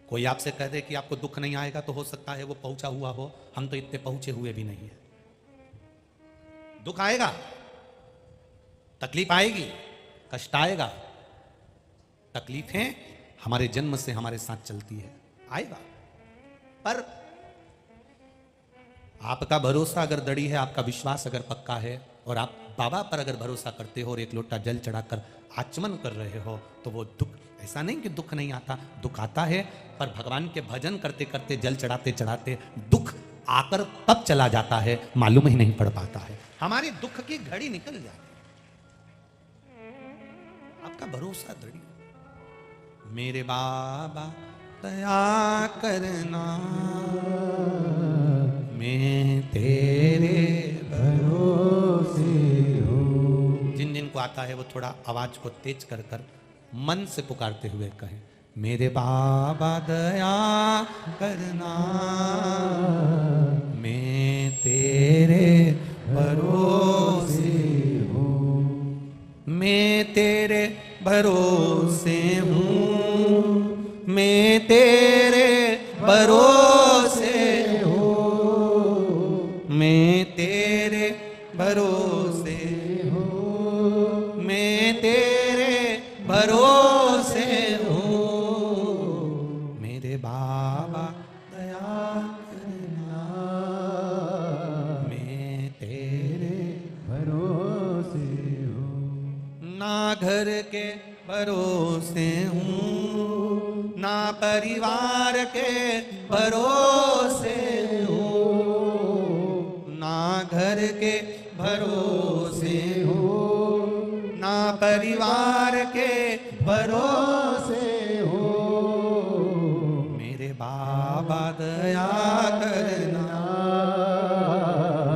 कोई आपसे कह दे कि आपको दुख नहीं आएगा तो हो सकता है वो पहुंचा हुआ हो, हम तो इतने पहुंचे हुए भी नहीं है। दुख आएगा, तकलीफ आएगी, कष्ट आएगा। तकलीफें हमारे जन्म से हमारे साथ चलती है, आएगा। पर आपका भरोसा अगर दृढ़ है, आपका विश्वास अगर पक्का है और आप बाबा पर अगर भरोसा करते हो और 1 लोटा जल चढ़ाकर आचमन कर रहे हो तो वो दुख, ऐसा नहीं कि दुख नहीं आता, दुख आता है। पर भगवान के भजन करते करते, जल चढ़ाते चढ़ाते दुख आकर तब चला जाता है, मालूम ही नहीं पड़ पाता है। हमारी दुख की घड़ी निकल जाती है। आपका भरोसा दृढ़। मेरे बाबा दया करना, मैं तेरे भरोसे हूँ। जिन जिन को आता है वो थोड़ा आवाज को तेज कर कर मन से पुकारते हुए कहें, मेरे बाबा दया करना, मैं तेरे भरोसे हूँ, मैं तेरे भरोसे हूँ, मैं तेरे भरोसे हूँ, मैं तेरे भरोसे हूँ, मैं तेरे भरोसे हूँ। मेरे बाबा दया करना, मैं तेरे भरोसे हूँ। ना घर के भरोसे हूँ, ना परिवार के भरोसे हूँ, ना घर के भरोसे हूँ, ना परिवार के भरोसे हूँ। मेरे बाबा दया करना,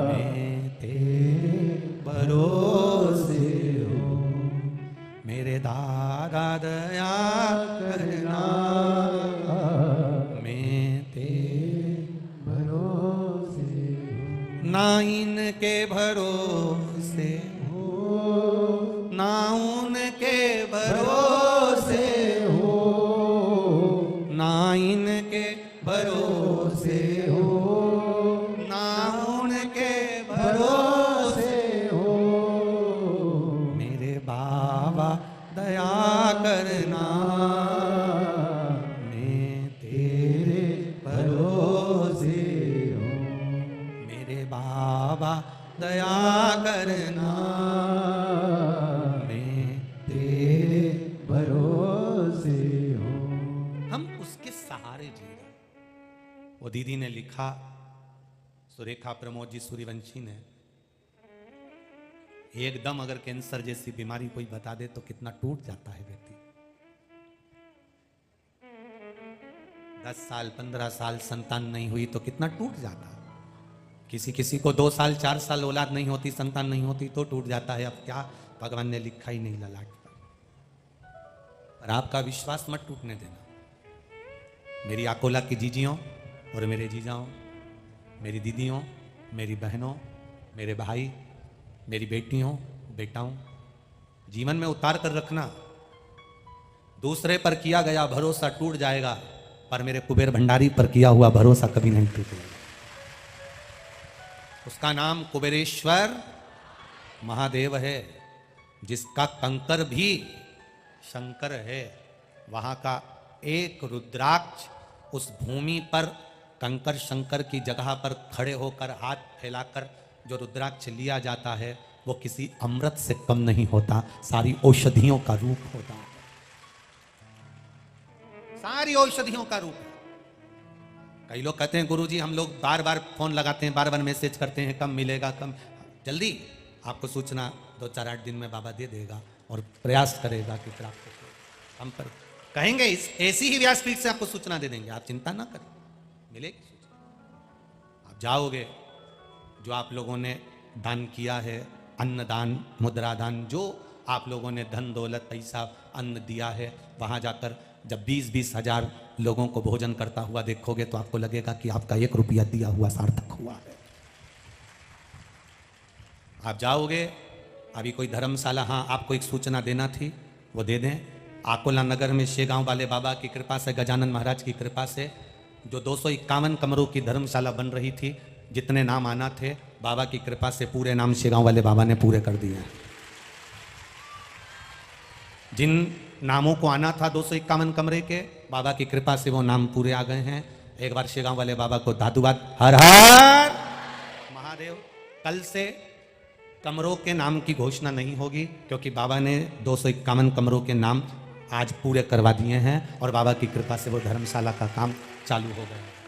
मैं तेरे भरोसे हूँ। मेरे दादा दया करना, मैं तेरे भरोसे हूँ। ना इनके भरोसे हो, ना उनके भरोसे हो, ना इनके भरोसे हो, ना उनके भरोसे हो। मेरे बाबा दया करना, मैं तेरे भरोसे वो दीदी ने लिखा, सुरेखा प्रमोद जी सूर्यवंशी ने, एकदम अगर कैंसर जैसी बीमारी कोई बता दे तो कितना टूट जाता है व्यक्ति। 10 साल 15 साल संतान नहीं हुई तो कितना टूट जाता है। किसी को 2 साल 4 साल औलाद नहीं होती, संतान नहीं होती तो टूट जाता है। अब क्या, भगवान ने लिखा ही नहीं ललाट पर। पर आपका विश्वास मत टूटने देना। मेरी अकोला की जीजियों और मेरे जीजाओं, मेरी दीदियों, मेरी बहनों, मेरे भाई, मेरी बेटियों, बेटाओं, जीवन में उतार कर रखना। दूसरे पर किया गया भरोसा टूट जाएगा, पर मेरे कुबेर भंडारी पर किया हुआ भरोसा कभी नहीं टूटेगा। उसका नाम कुबेरेश्वर महादेव है, जिसका कंकर भी शंकर है। वहां का एक रुद्राक्ष उस भूमि पर कंकर शंकर की जगह पर खड़े होकर हाथ फैलाकर जो रुद्राक्ष लिया जाता है वो किसी अमृत से कम नहीं होता, सारी औषधियों का रूप होता है। सारी औषधियों का रूप है। कई लोग कहते हैं गुरुजी हम लोग बार बार फोन लगाते हैं, बार बार मैसेज करते हैं, कब मिलेगा, कम। जल्दी आपको सूचना 2-4-8 दिन में बाबा दे देगा और प्रयास करेगा कि प्राप्त हो। हम पर कहेंगे ऐसी ही व्यासपीठ से आपको सूचना दे देंगे, आप चिंता ना करें, मिलेगी सूचना। आप जाओगे, जो आप लोगों ने दान किया है, अन्नदान, मुद्रा दान, जो आप लोगों ने धन दौलत पैसा अन्न दिया है, वहां जाकर जब 20-20 हजार लोगों को भोजन करता हुआ देखोगे तो आपको लगेगा कि आपका 1 रुपया दिया हुआ सार्थक हुआ है। आप जाओगे, अभी कोई धर्मशाला, हाँ आपको एक सूचना देना थी, वो दे दें। आकोला नगर में शेगांव वाले बाबा की कृपा से, गजानन महाराज की कृपा से, जो 251 कमरों की धर्मशाला बन रही थी, जितने नाम आना थे, बाबा की कृपा से पूरे नाम शेगांव वाले बाबा ने पूरे कर दिए हैं। जिन नामों को आना था 251 कमरे के, बाबा की कृपा से वो नाम पूरे आ गए हैं। एक बार शेगांव वाले बाबा को दादुबाद हर हर महादेव। कल से कमरों के नाम की घोषणा नहीं होगी, क्योंकि बाबा ने 251 कमरों के नाम आज पूरे करवा दिए हैं और बाबा की कृपा से वो धर्मशाला का काम चालू हो गया है।